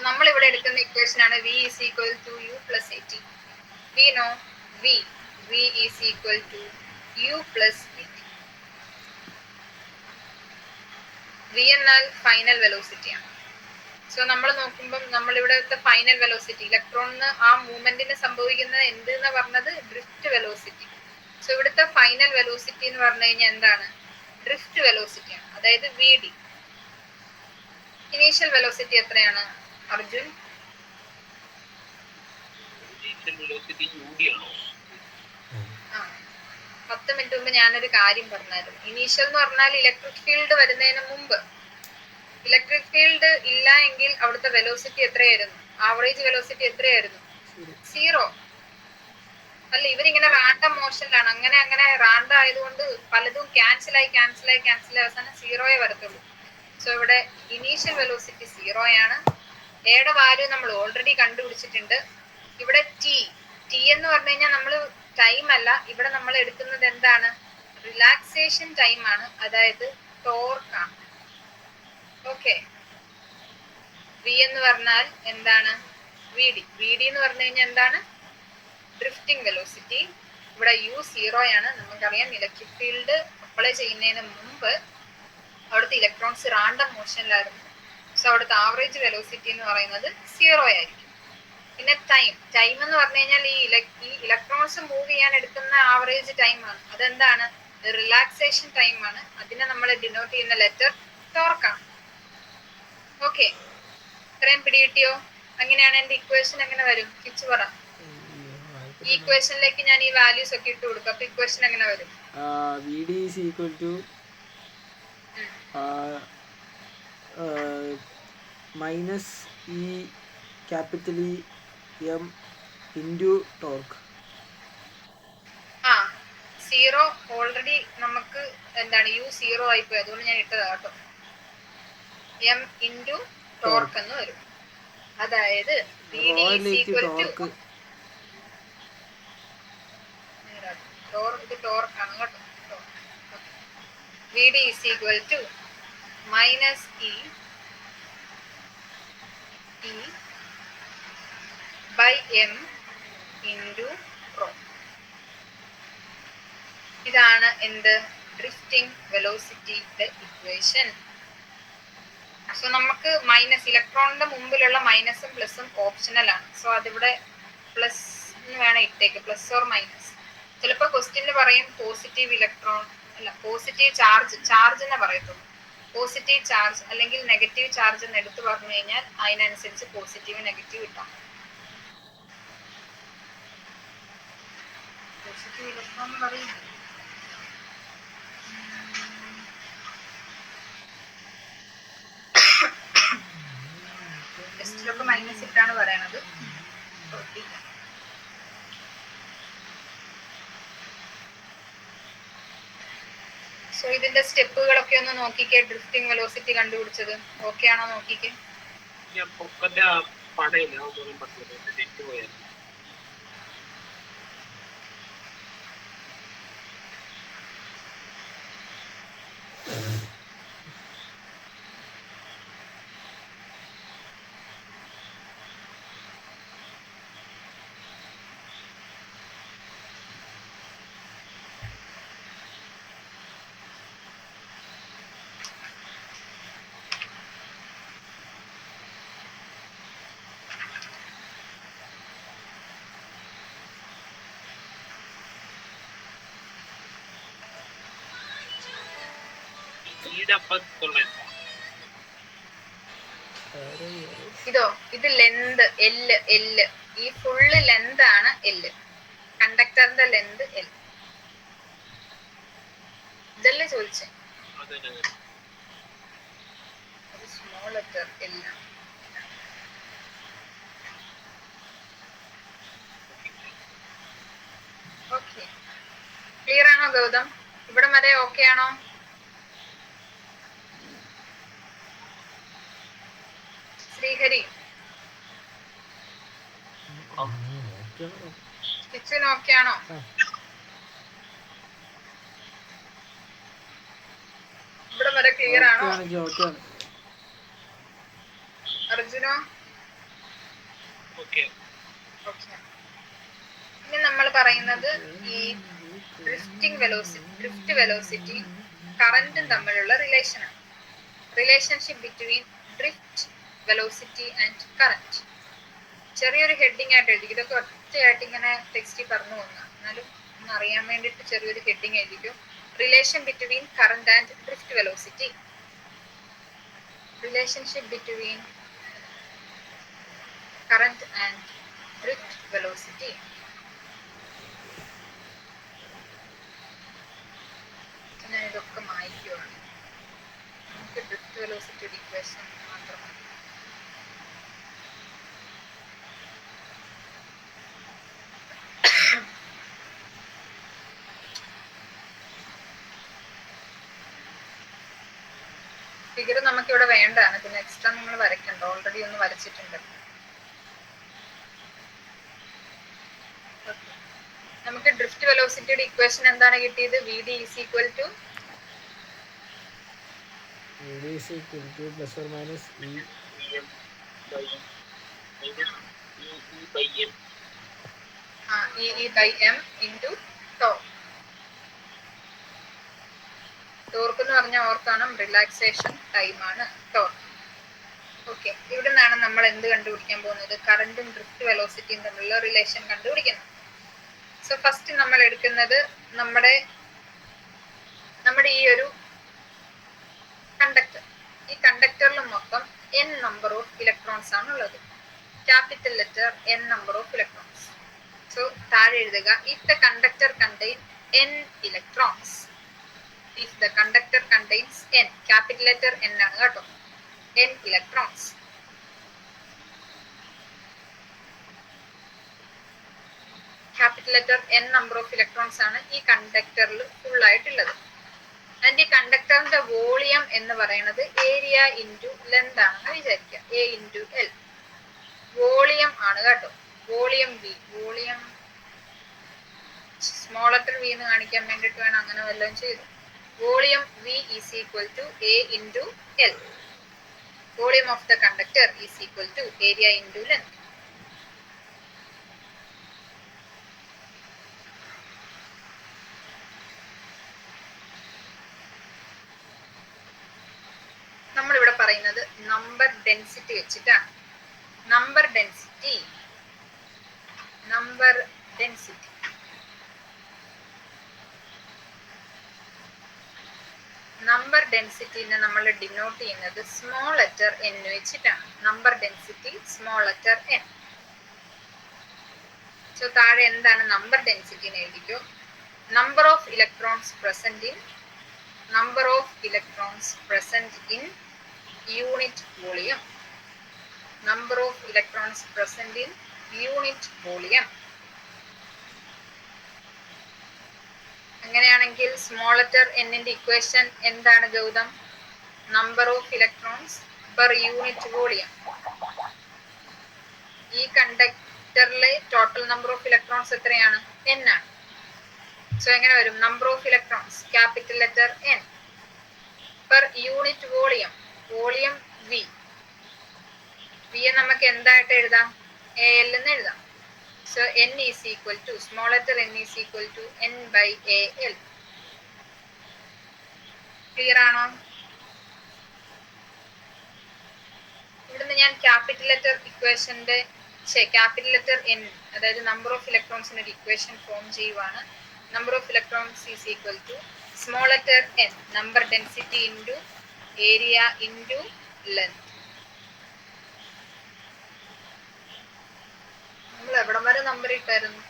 നമ്മൾ ഇവിടെ എടുക്കുന്ന ഇക്വേഷൻ ആണ് V is equal to u plus at. We know V is equal to u plus at. V എന്നാൽ ഫൈനൽ വെലോസിറ്റി ആണ്. സോ നമ്മൾ നോക്കുമ്പോൾ നമ്മൾ ഇവിടുത്തെ ഫൈനൽ വെലോസിറ്റി, ഇലക്ട്രോണിന് ആ മൂവ്മെന്റിന് സംഭവിക്കുന്നത് എന്ത് എന്ന് പറഞ്ഞത് ഡ്രിഫ്റ്റ് വെലോസിറ്റി. സോ ഇവിടുത്തെ ഫൈനൽ വെലോസിറ്റി എന്ന് പറഞ്ഞു കഴിഞ്ഞാൽ എന്താണ്? ഡ്രിഫ്റ്റ് വെലോസിറ്റി ആണ്, അതായത് VD. ഇനീഷ്യൽ വെലോസിറ്റി എത്രയാണ് അർജുൻ? Initial velocity UD ആണോ? 10 മിനിറ്റ് മുമ്പ് ഞാനൊരു കാര്യം പറഞ്ഞായിരുന്നു. ഇനീഷ്യൽ എന്ന് പറഞ്ഞാൽ ഇലക്ട്രിക് ഫീൽഡ് വരുന്നതിന് മുമ്പ്. ഇലക്ട്രിക് ഫീൽഡ് ഇല്ല എങ്കിൽ അവിടുത്തെ വെലോസിറ്റി എത്രയായിരുന്നു? ആവറേജ് വെലോസിറ്റി എത്രയായിരുന്നു? 0. അല്ല, ഇവരിങ്ങനെ റാൻഡം മോഷനിലാണ്. അങ്ങനെ റാൻഡം ആയതുകൊണ്ട് പലതും ക്യാൻസൽ ആയി അവസാനം 0 വരത്തുള്ളൂ. സോ ഇവിടെ ഇനീഷ്യൽ വെലോസിറ്റി 0 ആണ്. എയുടെ വാല്യൂ നമ്മൾ ഓൾറെഡി കണ്ടുപിടിച്ചിട്ടുണ്ട്. ഇവിടെ ടി എന്ന് പറഞ്ഞു കഴിഞ്ഞാൽ നമ്മൾ ടൈം അല്ല, ഇവിടെ നമ്മൾ എടുക്കുന്നത് എന്താണ്? റിലാക്സേഷൻ ടൈം ആണ്, അതായത് ടോർക്ക് ആണ്. ഓക്കെ, വി എന്ന് പറഞ്ഞാൽ എന്താണ്? വി ഡി എന്ന് പറഞ്ഞു കഴിഞ്ഞാൽ എന്താണ്? Drifting velocity. ഇവിടെ u 0 ആണ്. നമുക്കറിയാം ഇലക്ട്രിക് ഫീൽഡ് അപ്ലൈ ചെയ്യുന്നതിന് മുമ്പ് അവിടുത്തെ ഇലക്ട്രോൺസ് റാൻഡം മോഷനിലായിരുന്നു. സോ അവിടുത്തെ ആവറേജ് വെലോസിറ്റി എന്ന് പറയുന്നത് 0 ആയിരിക്കും. പിന്നെ ടൈം എന്ന് പറഞ്ഞു കഴിഞ്ഞാൽ ഈ ഇലക്ട്രോൺസ് മൂവ് ചെയ്യാൻ എടുക്കുന്ന ആവറേജ് ടൈം ആണ്. അതെന്താണ്? റിലാക്സേഷൻ ടൈം ആണ്. അതിനെ നമ്മൾ ഡിനോട്ട് ചെയ്യുന്ന ലെറ്റർ ടോർക്കാണ്. ഓക്കെ, ഇത്രയും പിടികിട്ടിയോ? അങ്ങനെയാണ് എന്റെ ഇക്വേഷൻ എങ്ങനെ വരും? കിച്ചു പറ. ഈ ഇക്വേഷനിലേക്ക് ഞാൻ ഈ വാല്യൂസ് ഒക്കെ ഇട്ട് കൊടുക്കും. അപ്പൊ ഇക്വേഷൻ എങ്ങനെ വരും? VD is equal to minus E capital E M into torque. 0 already നമുക്ക് എന്താണ്? u 0 ആയിപ്പോയി, അതുകൊണ്ട് ഞാൻ ഇട്ടതാ കേട്ടോ. m ഇൻറ്റു ടോർക്ക് എന്ന് വരും. അതായത് VD is equal to ഇത് ടോർക്കാണ് കേട്ടോ. VD is equal to minus E by m into rho. ഇതാണ് എന്ത്? ഡ്രിഫ്റ്റിംഗ് വെലോസിറ്റിയുടെ ഇക്വേഷൻ. സോ നമുക്ക് മൈനസ്, ഇലക്ട്രോണിന്റെ മുമ്പിലുള്ള മൈനസും പ്ലസും ഓപ്ഷണൽ ആണ്. സോ അതിവിടെ പ്ലസ് വേണം ഇട്ടേക്ക്, പ്ലസ് ഓർ മൈനസ്. ചിലപ്പോൾ ക്വസ്റ്റ്യനിൽ പറയും പോസിറ്റീവ് ഇലക്ട്രോൺ, അല്ല പോസിറ്റീവ് ചാർജ് എന്നേ പറയത്തുള്ളൂ. പോസിറ്റീവ് ചാർജ് അല്ലെങ്കിൽ നെഗറ്റീവ് ചാർജ് എന്ന് എടുത്ത് പറഞ്ഞു കഴിഞ്ഞാൽ അതിനനുസരിച്ച് പോസിറ്റീവ് നെഗറ്റീവ് ഇട്ടാം. പോസിറ്റീവ് ഇലക്ട്രോൺ എന്ന് പറയുന്നത് ടെസ്റ്റിലൊക്കെ മൈനസ് ഇട്ടാണ് പറയണത്. സോ ഇതിന്റെ സ്റ്റെപ്പുകളൊക്കെ ഒന്ന് നോക്കിക്കേ. ഡ്രിഫ്റ്റിംഗ് വെലോസിറ്റി കണ്ടുപിടിച്ചത് ഓക്കെ ആണോ നോക്കിക്കേ. ഞാൻ പൊക്കന്റെ പടയില്ല അതൊന്നും പറ്റില്ല നെറ്റ് പോയായിരുന്നു. ഇതോ ഇത് ലെന്ത് എല് എല് ഈ ഫുള്ള് ലെന്ത് ആണ് എല്. കണ്ടക്ടറിന്റെ ലെന്ത് എൽ. ഇതല്ലേ ചോദിച്ചേ? Small letter L. Okay, clear ആണോ ഗൗതം? ഇവിടെ വരെ ഓക്കെ ആണോ? ശ്രീഹരി, കിച്ചുന് ഓക്കെ ആണോ? ഇവിടെ വരെ ക്ലിയർ ആണോ? അർജുനോ? ഓക്കെ. ഇനി നമ്മൾ പറയുന്നത് ഈ ഡ്രിഫ്റ്റ് വെലോസിറ്റി കറന്റും തമ്മിലുള്ള റിലേഷനാണ്. Relationship between drift velocity and current. ചെറിയൊരു ഹെഡിങ് ആയിട്ട് എഴുതി. ഇതൊക്കെ ഒറ്റയായിട്ട് ഇങ്ങനെ ടെക്സ്റ്റിൽ പറഞ്ഞു പോകുന്ന, എന്നാലും ഒന്ന് അറിയാൻ വേണ്ടിയിട്ട് ചെറിയൊരു ഹെഡിങ് എഴുതിക്കും. Relation between current and drift velocity. Relationship between current and drift velocity. ഞാൻ ഇതൊക്കെ മായ്ക്കുകയാണ്. നമുക്ക് ഡ്രിഫ്റ്റ് വെലോസിറ്റിയുടെ ഇക്വേഷൻ മാത്രം മതി. ഫിഗർ നമുക്കിവിടെ വേണ്ടാണ്, പിന്നെ എക്സ്ട്രാ നിങ്ങൾ വരയ്ക്കണ്ട, ഓൾറെഡി ഒന്ന് വരച്ചിട്ടുണ്ട്. നമുക്ക് ഡ്രിഫ്റ്റ് വെലോസിറ്റിയുടെ ഇക്വേഷൻ എന്താണ് കിട്ടിയത്? V D is equal to plus or minus E by M into tau. Torque എന്ന് പറഞ്ഞാൽ ഓർക്കണം, റിലാക്സേഷൻ ടൈം ആണ് ടോർക്ക്. ഓക്കെ, ഇവിടെ നിന്നാണ് നമ്മൾ എന്ത് കണ്ടുപിടിക്കാൻ പോകുന്നത്? കറന്റും ഡ്രിഫ്റ്റ് വെലോസിറ്റിയും തമ്മിലുള്ള റിലേഷൻ കണ്ടുപിടിക്കണം. സോ ഫസ്റ്റ് നമ്മൾ എടുക്കുന്നത് നമ്മുടെ ഈ ഒരു കണ്ടക്ടർ. ഈ കണ്ടക്ടറിൽ മൊത്തം n നമ്പർ ഓഫ് ഇലക്ട്രോൺസ് ആണ് ഉള്ളത്. Capital letter n number of electrons. So താഴെ എഴുതുക, if the conductor contain n electrons. If the conductor contains n, capital letter n ആണ് കേട്ടോ, n electrons. Capital letter n number of electrons ആണ് ഈ കണ്ടക്ടറിൽ full ആയിട്ടുള്ളത്. And ഈ കണ്ടക്ടറിന്റെ volume എന്ന് പറയുന്നത് ഏരിയ ഇൻറ്റു ലെന്ത് ആണെന്ന് വിചാരിക്കുക, എ ഇൻറ്റു എൽ. വോളിയം ആണ് കേട്ടോ, volume V. Volume small letter V എന്ന് കാണിക്കാൻ വേണ്ടിയിട്ട് വേണം അങ്ങനെ വല്ലതും ചെയ്തു. Volume V is equal to A into L. Volume of the conductor is equal to area into length. നമ്മളിവിടെ പറയുന്നത് നമ്പർ ഡെൻസിറ്റി വെച്ചിട്ടാണ്. നമ്പർ ഡെൻസിറ്റി നമ്പർ ഡെൻസിറ്റിനെ നമ്മൾ ഡിനോട്ട് ചെയ്യുന്നത് സ്മോൾ ലെറ്റർ n വെച്ചിട്ടാണ്. Number density small letter n. So താഴെ എന്താണ് number density എന്ന് എഴുതിക്കോ. Number of electrons present in unit volume. Number of electrons present in unit volume. അങ്ങനെയാണെങ്കിൽ സ്മോൾ ലെറ്റർ എന്നിന്റെ ഇക്വേഷൻ എന്താണ് Gautam? Number of electrons per unit volume. ഈ കണ്ടക്ടറിലെ total number of electrons എത്രയാണ്? n ആണ്. സോ എങ്ങനെ വരും? Number of electrons capital letter n per unit volume, volume v. v നമുക്ക് എന്തായിട്ട് എഴുതാം? al എന്ന് എഴുതാം. So n is equal to small letter n is equal to n by al. Clear ആണോ? ഇവിടുന്ന് ഞാൻ ക്യാപിറ്റൽ ലെറ്റർ ഇക്വേഷന്റെ ക്യാപിറ്റൽ ലെറ്റർ n, അതായത് നമ്പർ ഓഫ് ഇലക്ട്രോൺസിന് ഒരു ഇക്വേഷൻ ഫോം ചെയ്യുവാണ്. Number of electrons is equal to small letter n number density into area into length. നമ്മൾ എവിടം വരെ നമ്പർ ഇട്ടായിരുന്നു?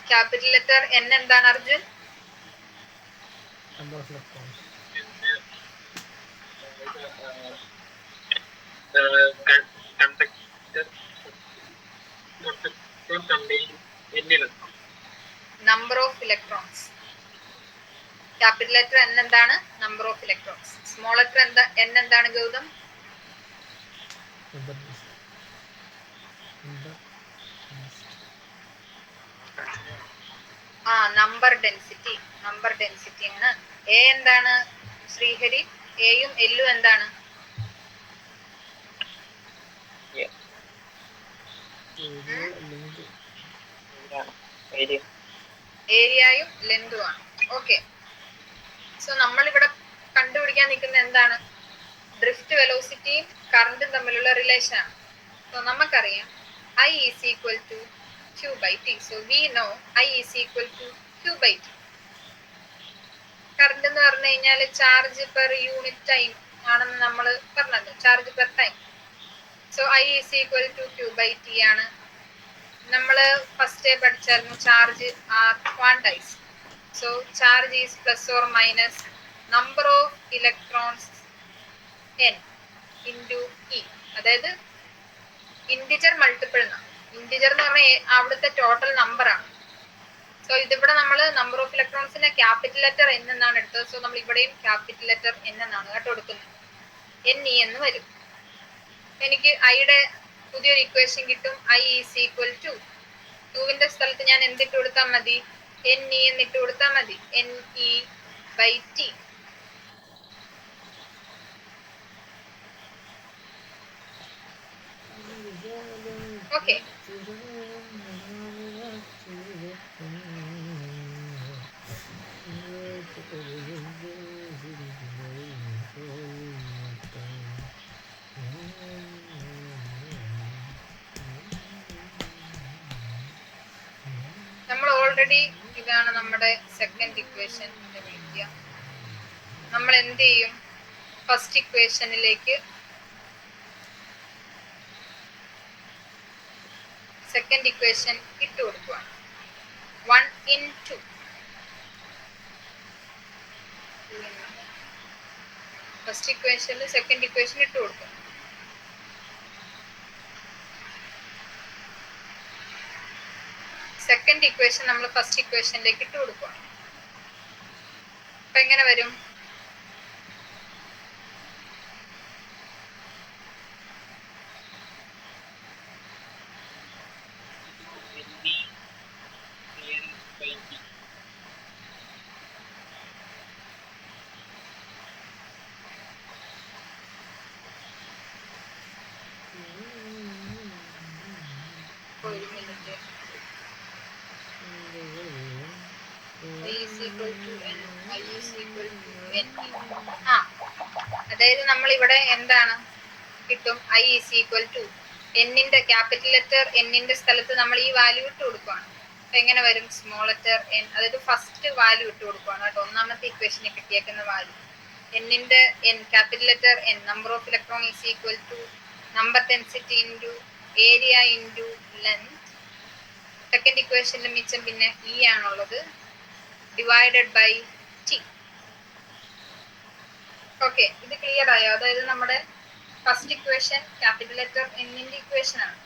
ക്യാപിറ്റൽ ലെറ്റർ n എന്താണ് Arjun? Number of electrons. Number of electrons. Capital letter n എന്താണ്? Number of electrons. Small letter n എന്താണ് Gautam? Number density. Number density ആണ്. A എന്താണ് ശ്രീഹരി? എയും എല്ലും എന്താണ്? ഏരിയയും ലെങ്തും ആണ്. ഓക്കെ. സോ നമ്മൾ ഇവിടെ കണ്ടുപിടിക്കാൻ നിൽക്കുന്ന എന്താണ്? ഡ്രിഫ്റ്റ് വെലോസിറ്റിയും കറണ്ടും തമ്മിലുള്ള റിലേഷൻ ആണ്. സോ നമുക്കറിയാം I is equal to q by t. So we know I is equal to q by t. Current എന്ന് പറഞ്ഞു കഴിഞ്ഞാൽ ചാർജ് പെർ യൂണിറ്റ് ടൈം ആണെന്ന് നമ്മൾ പറഞ്ഞല്ലോ, charge per time. So I is equal to q by t ആണ്. നമ്മൾ first പഠിച്ചായിരുന്നു charge are quantise. So charge is plus or minus number of electrons n into E, അതായത് integer multiple എന്നാണ്. Integer എന്ന് പറഞ്ഞാൽ അവിടുത്തെ ടോട്ടൽ നമ്പർ ആണ്. So ഇതിവിടെ നമ്മൾ നമ്പർ ഓഫ് ഇലക്ട്രോൺസിന്റെ ക്യാപിറ്റൽ ലെറ്റർ n എന്നാണ് എടുത്തത്. സോ നമ്മൾ ഇവിടെയും ക്യാപിറ്റൽ ലെറ്റർ n എന്നാണ് കേട്ടോ എടുക്കുന്നത്. ne എന്ന് വരും. എനിക്ക് ഐയുടെ പുതിയൊരു ഇക്വേഷൻ കിട്ടും. I ഈസ് ഈക്വൽ ടു ടുവിന്റെ സ്ഥലത്ത് ഞാൻ എന്തിട്ട് കൊടുത്താൽ മതി? ne എന്നിട്ട് കൊടുത്താൽ മതി. ne by T. ഓക്കെ. നമ്മൾ ഓൾറെഡി ഇതാണ് നമ്മുടെ സെക്കൻഡ് ഇക്വേഷൻ. നമ്മൾ എന്ത് ചെയ്യും? ഫസ്റ്റ് ഇക്വേഷനിലേക്ക് സെക്കൻഡ് ഇക്വേഷൻ ഇട്ട് കൊടുക്കുകയാണ്. 1 in 2. ഫസ്റ്റ് ഇക്വേഷനിൽ സെക്കൻഡ് ഇക്വേഷൻ ഇട്ട് കൊടുക്കും. സെക്കൻഡ് ഇക്വേഷൻ നമ്മൾ ഫസ്റ്റ് ഇക്വേഷനിലേക്ക് ഇട്ട് കൊടുക്കുകയാണ്. അപ്പൊ എങ്ങനെ വരും? ഒരു മിനിറ്റ്. അതായത് നമ്മൾ ഇവിടെ എന്താണ് കിട്ടും? I ഈസ് ഈക്വൽ ടു എന്നിന്റെ ക്യാപിറ്റൽ ലെറ്റർ എന്നിന്റെ സ്ഥലത്ത് നമ്മൾ ഈ വാല്യൂ ഇട്ട് കൊടുക്കുകയാണ്. അപ്പൊ എങ്ങനെ വരും? സ്മോൾ ലെറ്റർ n, അതായത് ഫസ്റ്റ് വാല്യൂ ഇട്ട് കൊടുക്കുകയാണ് കേട്ടോ. ഒന്നാമത്തെ ഇക്വേഷന് കിട്ടിയേക്കുന്ന വാല്യൂ എന്നിന്റെ n, capital letter n, number of electron is equal to number density into area into length. Second ഇക്വേഷനിൽ മിച്ചം പിന്നെ ഇ ആണുള്ളത്, ഡിവൈഡഡ് ബൈ ടി. ഓക്കെ, ഇത് ക്ലിയർ ആയോ? അതായത് നമ്മുടെ ഫസ്റ്റ് ഇക്വേഷൻ ക്യാപിറ്റൽ ലെറ്റർ എന്നിന്റെ ഇക്വേഷൻ ആണ്.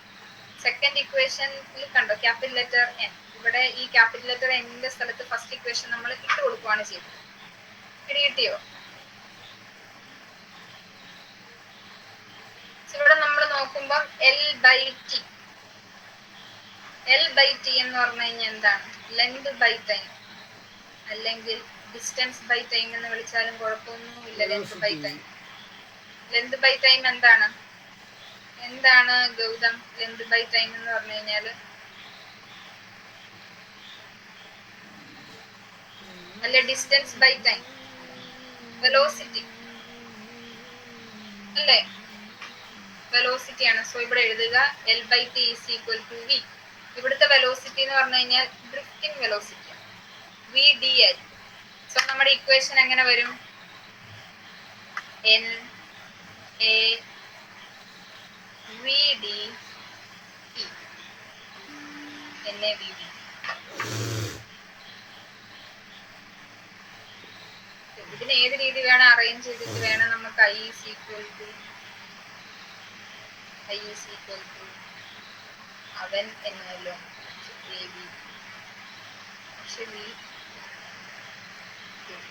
സെക്കൻഡ് ഇക്വേഷനിൽ കണ്ടോ ക്യാപിറ്റൽ ലെറ്റർ n, ഇവിടെ ഈ ക്യാപിറ്റൽ ലെറ്റർ എന്നിന്റെ സ്ഥലത്ത് ഫസ്റ്റ് ഇക്വേഷൻ നമ്മൾ ഇട്ട് കൊടുക്കുകയാണ് ചെയ്തത്. കിട്ടിയോ? ഇവിടെ നമ്മൾ നോക്കുമ്പോൾ L/T എന്ന് പറഞ്ഞു കഴിഞ്ഞാൽ എന്താണ്? ലെങ്ത് ബൈ ടൈം, അല്ലെങ്കിൽ ഡിസ്റ്റൻസ് ബൈ ടൈം എന്ന് വിളിച്ചാലും കുഴപ്പമൊന്നുമില്ല. Length by time. Length by time എന്താണ് ഗൗതം? ലെങ്ത് ബൈ ടൈം എന്ന് പറഞ്ഞു കഴിഞ്ഞാല് അല്ലെ ഡിസ്റ്റൻസ് ബൈ ടൈം, വെലോസിറ്റി അല്ലേ? വെലോസിറ്റി ആണ്. സോ ഇവിടെ എഴുതുക L/T = V. ഇവിടുത്തെ വെലോസിറ്റി എന്ന് പറഞ്ഞു കഴിഞ്ഞാൽ ഡ്രിഫ്റ്റിംഗ് വെലോസിറ്റി VD ആയിരിക്കും. സോ നമ്മുടെ ഇക്വേഷൻ എങ്ങനെ വരും? NAVD ഇതിന് ഏത് രീതി വേണം അറേഞ്ച് ചെയ്തിട്ട് വേണം നമുക്ക് I is equal to അവൻ എന്നല്ലോ.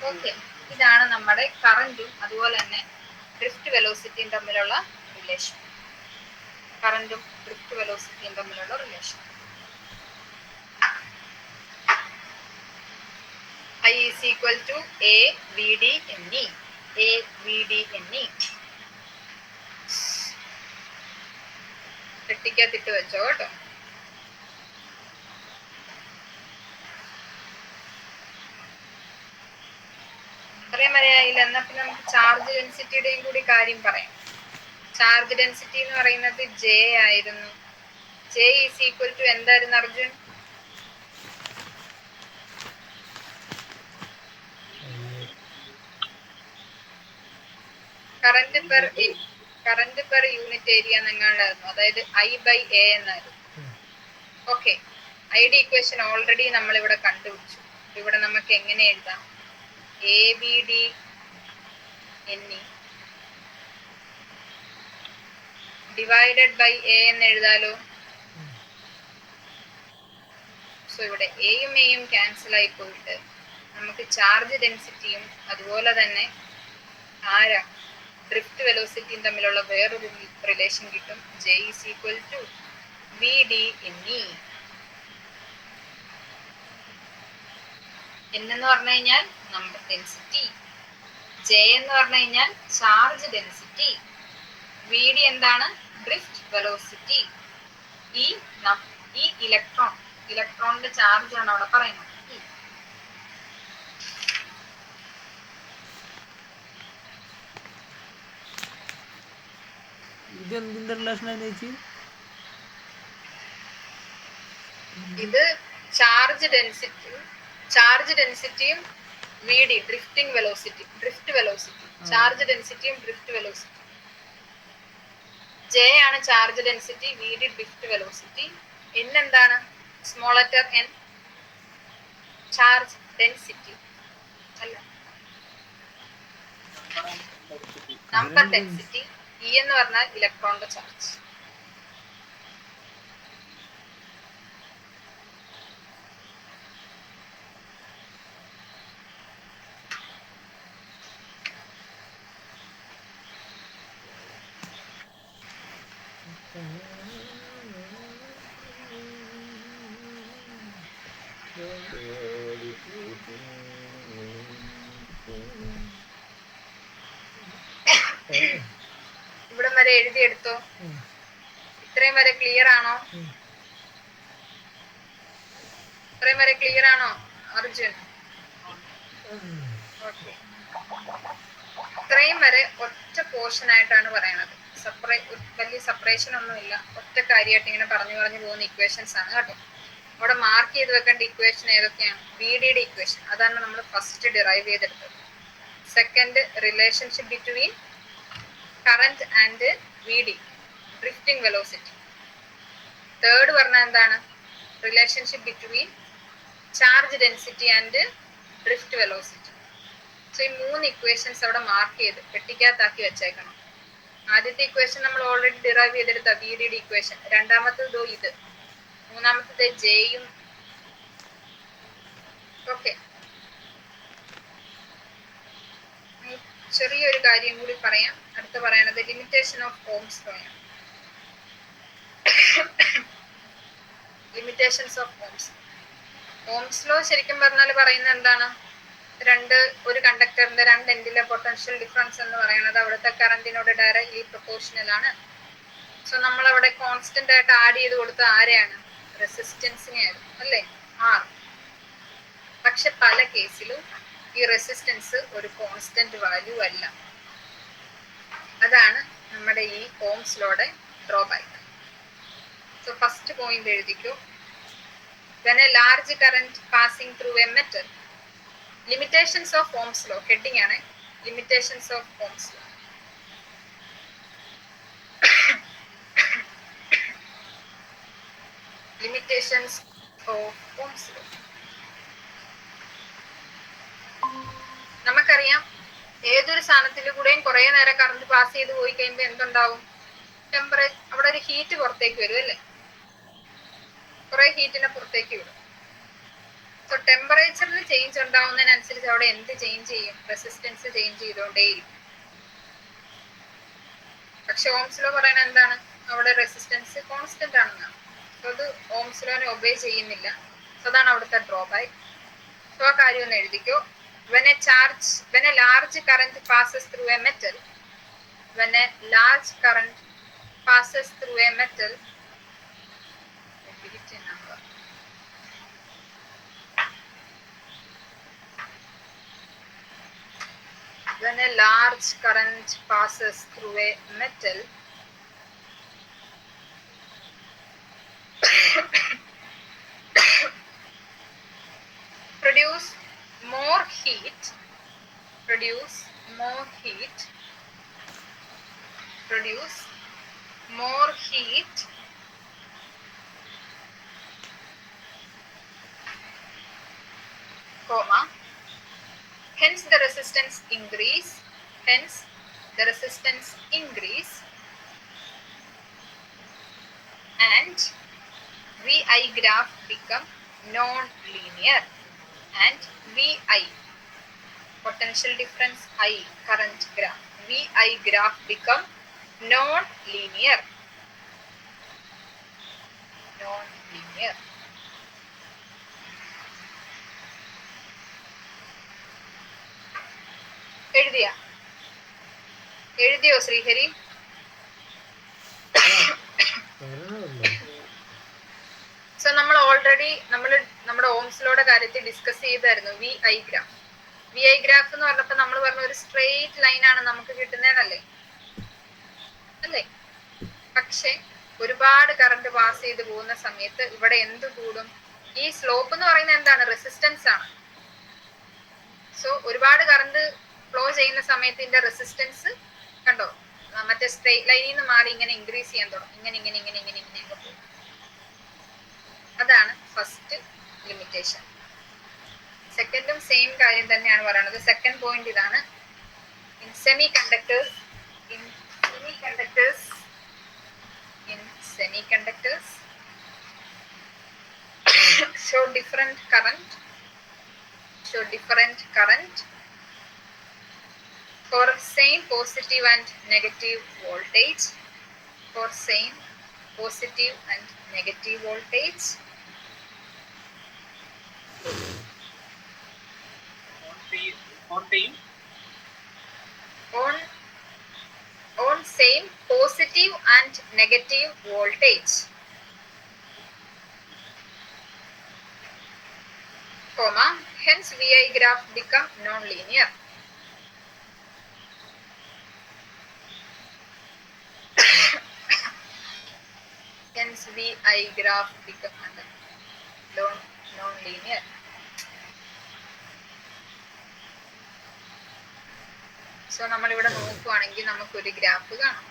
ഓക്കെ, ഇതാണ് നമ്മുടെ കറന്റും അതുപോലെ തന്നെ ഡ്രിഫ്റ്റ് വെലോസിറ്റിയും തമ്മിലുള്ള റിലേഷൻ. കറന്റും ഡ്രിഫ്റ്റ് വെലോസിറ്റിയും തമ്മിലുള്ള relation. I is equal to AVD NE. പെട്ടിക്കകത്തിട്ട് വെച്ചോ കേട്ടോ. പറയാൻ വരെയായില്ല. എന്നാ പിന്നെ നമുക്ക് ചാർജ് ഡെൻസിറ്റിയുടെയും കൂടി കാര്യം പറയാം. ചാർജ് ഡെൻസിറ്റി എന്ന് പറയുന്നത് J ആയിരുന്നു. J is equal to എന്തായിരുന്നു Arjun? Current per unit area എന്നെങ്ങാണ്ടായിരുന്നു. അതായത് I/A എന്നായിരുന്നു. ഓക്കെ, ഐഡി ഇക്വേഷൻ ഓൾറെഡി നമ്മൾ ഇവിടെ കണ്ടുപിടിച്ചു. ഇവിടെ നമുക്ക് എങ്ങനെ എഴുതാം? AVD NE divided by A എന്ന് എഴുതാലോ. സോ ഇവിടെ എയും എയും ക്യാൻസൽ ആയി പോയിട്ട് നമുക്ക് ചാർജ് ഡെൻസിറ്റിയും അതുപോലെ തന്നെ ഡ്രിഫ്റ്റ് വെലോസിറ്റിയും തമ്മിലുള്ള വേറൊരു റിലേഷൻ കിട്ടും. J is equal to VD NE. N എന്ന് പറഞ്ഞു കഴിഞ്ഞാൽ നമ്പർ ഡെൻസിറ്റി, J എന്ന് പറഞ്ഞു കഴിഞ്ഞാൽ ചാർജ് ഡെൻസിറ്റി, VD എന്താണ്? Drift velocity. ഈ ഇലക്ട്രോണിന്റെ ചാർജ് ആണ് അവിടെ പറയുന്നത്. ഇത് ചാർജ് ഡെൻസിറ്റിയും VD ഡ്രിഫ്റ്റ് വെലോസിറ്റി. ചാർജ് ഡെൻസിറ്റിയും ഡ്രിഫ്റ്റ് വെലോസിറ്റി. J ആണ് charge density, VD drift velocity. N എന്താണ്? Small letter n charge density അല്ല, നമ്പർ ഡെൻസിറ്റി. E എന്ന് പറഞ്ഞാൽ ഇലക്ട്രോണിന്റെ ചാർജ്. ഇവിടം വരെ എഴുതിയെടുത്തോ? ഇത്രയും വരെ ക്ലിയർ ആണോ? അർജുൻ? ഓക്കെ, ഇത്രയും വരെ ഒറ്റ പോർഷൻ ആയിട്ടാണ് പറയണത്. വലിയ സെപ്പറേഷൻ ഒന്നുമില്ല, ഒറ്റ കാര്യമായിട്ട് ഇങ്ങനെ പറഞ്ഞു പോകുന്ന ഇക്വേഷൻസ് ആണ് കേട്ടോ. അവിടെ മാർക്ക് ചെയ്ത് വെക്കേണ്ട ഇക്വേഷൻ ഏതൊക്കെയാണ്? VDയുടെ ഇക്വേഷൻ, അതാണ് നമ്മൾ ഫസ്റ്റ് ഡിറൈവ് ചെയ്തെടുത്തത്. Second, relationship between current and VD drifting velocity. Third പറഞ്ഞാൽ എന്താണ്? Relationship between charge density and drift velocity. So ഈ 3 ഇക്വേഷൻസ് അവിടെ മാർക്ക് ചെയ്ത് പെട്ടിക്കകത്താക്കി വെച്ചേക്കണം. ആദ്യത്തെ ഇക്വേഷൻ നമ്മൾ ഓൾറെഡി ഡിറൈവ് ചെയ്തെടുത്ത VDയുടെ ഇക്വേഷൻ. രണ്ടാമത്തേതോ ഇത്. മൂന്നാമത്തേത് Jയും ഓക്കെ, ചെറിയൊരു കാര്യം കൂടി പറയാം. അടുത്ത് പറയണത് ലിമിറ്റേഷൻ ഓഫ് ഓംസ് ലോ ആണ്. Limitations of Ohm's. Ohm's law ശരിക്കും പറഞ്ഞാൽ പറയുന്നത് എന്താണ്? ഒരു കണ്ടക്ടറിന്റെ രണ്ട് എൻഡിലെ പൊട്ടൻഷ്യൽ ഡിഫറൻസ് എന്ന് പറയുന്നത് അവിടുത്തെ കറന്റിനോട് ഡയറക്ട്ലി പ്രൊപ്പോർഷണൽ ആണ്. സോ നമ്മൾ അവിടെ കോൺസ്റ്റന്റ് ആയിട്ട് ആഡ് ചെയ്ത് കൊടുത്ത ആരെയാണ്? റെസിസ്റ്റൻസിനെ ആയിരുന്നു അല്ലേ, ആർ. പക്ഷെ പല കേസിലും ഈ റെസിസ്റ്റൻസ് ഒരു കോൺസ്റ്റന്റ് വാല്യൂ അല്ല. അതാണ് നമ്മുടെ ഈ ഓംസ് ലോയുടെ ഡ്രോബാക്ക്. സോ ഫസ്റ്റ് പോയിന്റ് എഴുതിക്കൂ. When a large current passing through a metal. Limitations of Ohm's law. Heading ആണ് limitations of Ohm's law. Limitations of Ohm's law. നമുക്കറിയാം ഏതൊരു സാധനത്തിൽ കൂടെയും കുറെ നേരം കറണ്ട് പാസ് ചെയ്ത് പോയി കഴിയുമ്പോൾ എന്തുണ്ടാവും? അവിടെ ഒരു ഹീറ്റ് പുറത്തേക്ക് വരും അല്ലേ, കുറെ ഹീറ്റിനെ പുറത്തേക്ക് വിടും. സോ ടെമ്പറേച്ചറിൽ ചേഞ്ച് ഉണ്ടാവുന്നതിനനുസരിച്ച് അവിടെ എന്ത് ചേഞ്ച് ചെയ്യും? റെസിസ്റ്റൻസ് ചേഞ്ച് ചെയ്തുകൊണ്ടേയിരിക്കും. പക്ഷെ ഓംസ് ലോ പറയുന്നത് എന്താണ്? അവിടെ റെസിസ്റ്റൻസ് കോൺസ്റ്റന്റ് ആണെന്നാണ്. സോ അത് ഓംസ് ലോനെ ഒബേ ചെയ്യുന്നില്ല. സോ അതാണ് അവിടുത്തെ ഡ്രോബാക്ക്. സോ ആ കാര്യം ഒന്ന് എഴുതിക്കോ. When a large current passes through a metal. When a large current passes through a metal. When a large current passes through a metal, produce more heat, comma, hence the resistance increase, and VI graph become non-linear, and VI potential difference I current graph, VI graph become non-linear. എഴുതിയോ Srihari? So നമ്മൾ already നമ്മുടെ Ohm's ലോയുടെ കാര്യത്തിൽ discuss ചെയ്തായിരുന്നു V I graph. V I graph എന്ന് പറഞ്ഞപ്പോൾ നമ്മൾ പറഞ്ഞ ഒരു സ്ട്രെയിറ്റ് ലൈൻ ആണ് നമുക്ക് കിട്ടുന്നതെന്നല്ലേ അല്ലേ? പക്ഷെ ഒരുപാട് കറണ്ട് പാസ് ചെയ്ത് പോകുന്ന സമയത്ത് ഇവിടെ എന്ത് കൂടും? ഈ സ്ലോപ്പ് എന്ന് പറയുന്നത് എന്താണ്? റെസിസ്റ്റൻസ് ആണ്. സോ ഒരുപാട് കറണ്ട് ഫ്ലോ ചെയ്യുന്ന സമയത്ത് ഇതിന്റെ റെസിസ്റ്റൻസ് കണ്ടോ, മറ്റേ സ്ട്രെയിറ്റ് ലൈനിൽ നിന്ന് മാറി ഇങ്ങനെ ഇൻക്രീസ് ചെയ്യാൻ തുടങ്ങും. ഇങ്ങനെ പോകും. അതാണ് ഫസ്റ്റ് ലിമിറ്റേഷൻ. സെക്കൻഡും സെയിം കാര്യം തന്നെയാണ് പറയുന്നത്. സെക്കൻഡ് പോയിന്റ് ഇതാണ്. In semi conductors show different current for same positive and negative voltage. On same positive and negative voltage, comma, hence VI graph become non-linear. Hence VI graph become non-linear. So നമ്മളിവിടെ നോക്കുവാണെങ്കിൽ നമുക്കൊരു graph കാണാം.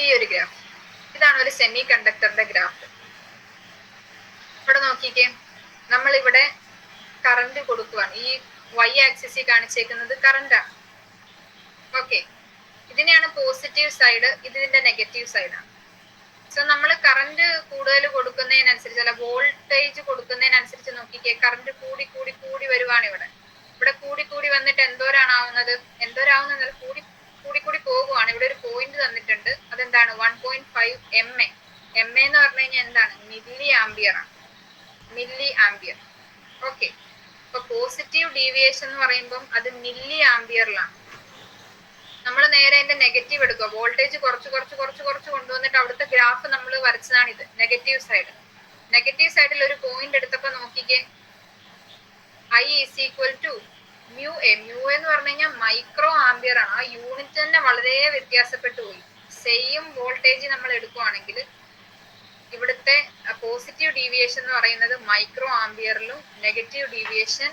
ഈ ഒരു graph ഇതാണ് ഒരു semi കണ്ടക്ടറിന്റെ graph. ഇവിടെ നോക്കിക്കേ, നമ്മൾ ഇവിടെ കറണ്ട് കൊടുക്കുവാണ്. ഈ y ആക്സിസിൽ കാണിച്ചേക്കുന്നത് കറണ്ട് ആണ്. ഓക്കെ, ഇതിനെയാണ് പോസിറ്റീവ് സൈഡ്, ഇതിന്റെ നെഗറ്റീവ് സൈഡാണ്. സോ നമ്മൾ കറണ്ട് കൂടുതൽ കൊടുക്കുന്നതിനനുസരിച്ച് അല്ല വോൾട്ടേജ് കൊടുക്കുന്നതിനനുസരിച്ച് നോക്കിക്കേ, കറണ്ട് കൂടി കൂടി കൂടി വരുവാണ്. ഇവിടെ കൂടി കൂടി വന്നിട്ട് എന്തോരാണാവുന്നത്, എന്തോരാവുന്നത് കൂടി കൂടി കൂടി പോകുവാണ്. ഇവിടെ ഒരു പോയിന്റ് തന്നിട്ടുണ്ട്, അതെന്താണ് 1.5 MA. MA എന്ന് പറഞ്ഞു കഴിഞ്ഞാൽ എന്താണ്, മില്ലി ആംബിയർ ആണ്, മില്ലി ആംബിയർ. ഓക്കെ, അപ്പൊ പോസിറ്റീവ് ഡീവിയേഷൻ എന്ന് പറയുമ്പോൾ അത് മില്ലി ആംബിയറിലാണ്. നമ്മൾ നേരെ അതിന്റെ നെഗറ്റീവ് എടുക്കുക, വോൾട്ടേജ് കുറച്ച് കുറച്ച് കുറച്ച് കുറച്ച് കൊണ്ടുവന്നിട്ട് അവിടുത്തെ ഗ്രാഫ് നമ്മൾ വരച്ചതാണിത്, നെഗറ്റീവ് സൈഡ്. നെഗറ്റീവ് സൈഡിൽ ഒരു പോയിന്റ് എടുത്തപ്പോ നോക്കിക്കേ, I is equal to mu A. mu എന്ന് പറഞ്ഞു കഴിഞ്ഞാൽ മൈക്രോ ആംബിയർ ആണ്. ആ യൂണിറ്റ് തന്നെ വളരെ വ്യത്യാസപ്പെട്ടു പോയി. സെയിം വോൾട്ടേജ് നമ്മൾ എടുക്കുവാണെങ്കിൽ ഇവിടുത്തെ പോസിറ്റീവ് ഡീവിയേഷൻ എന്ന് പറയുന്നത് മൈക്രോ ആംബിയറിലും നെഗറ്റീവ് ഡീവിയേഷൻ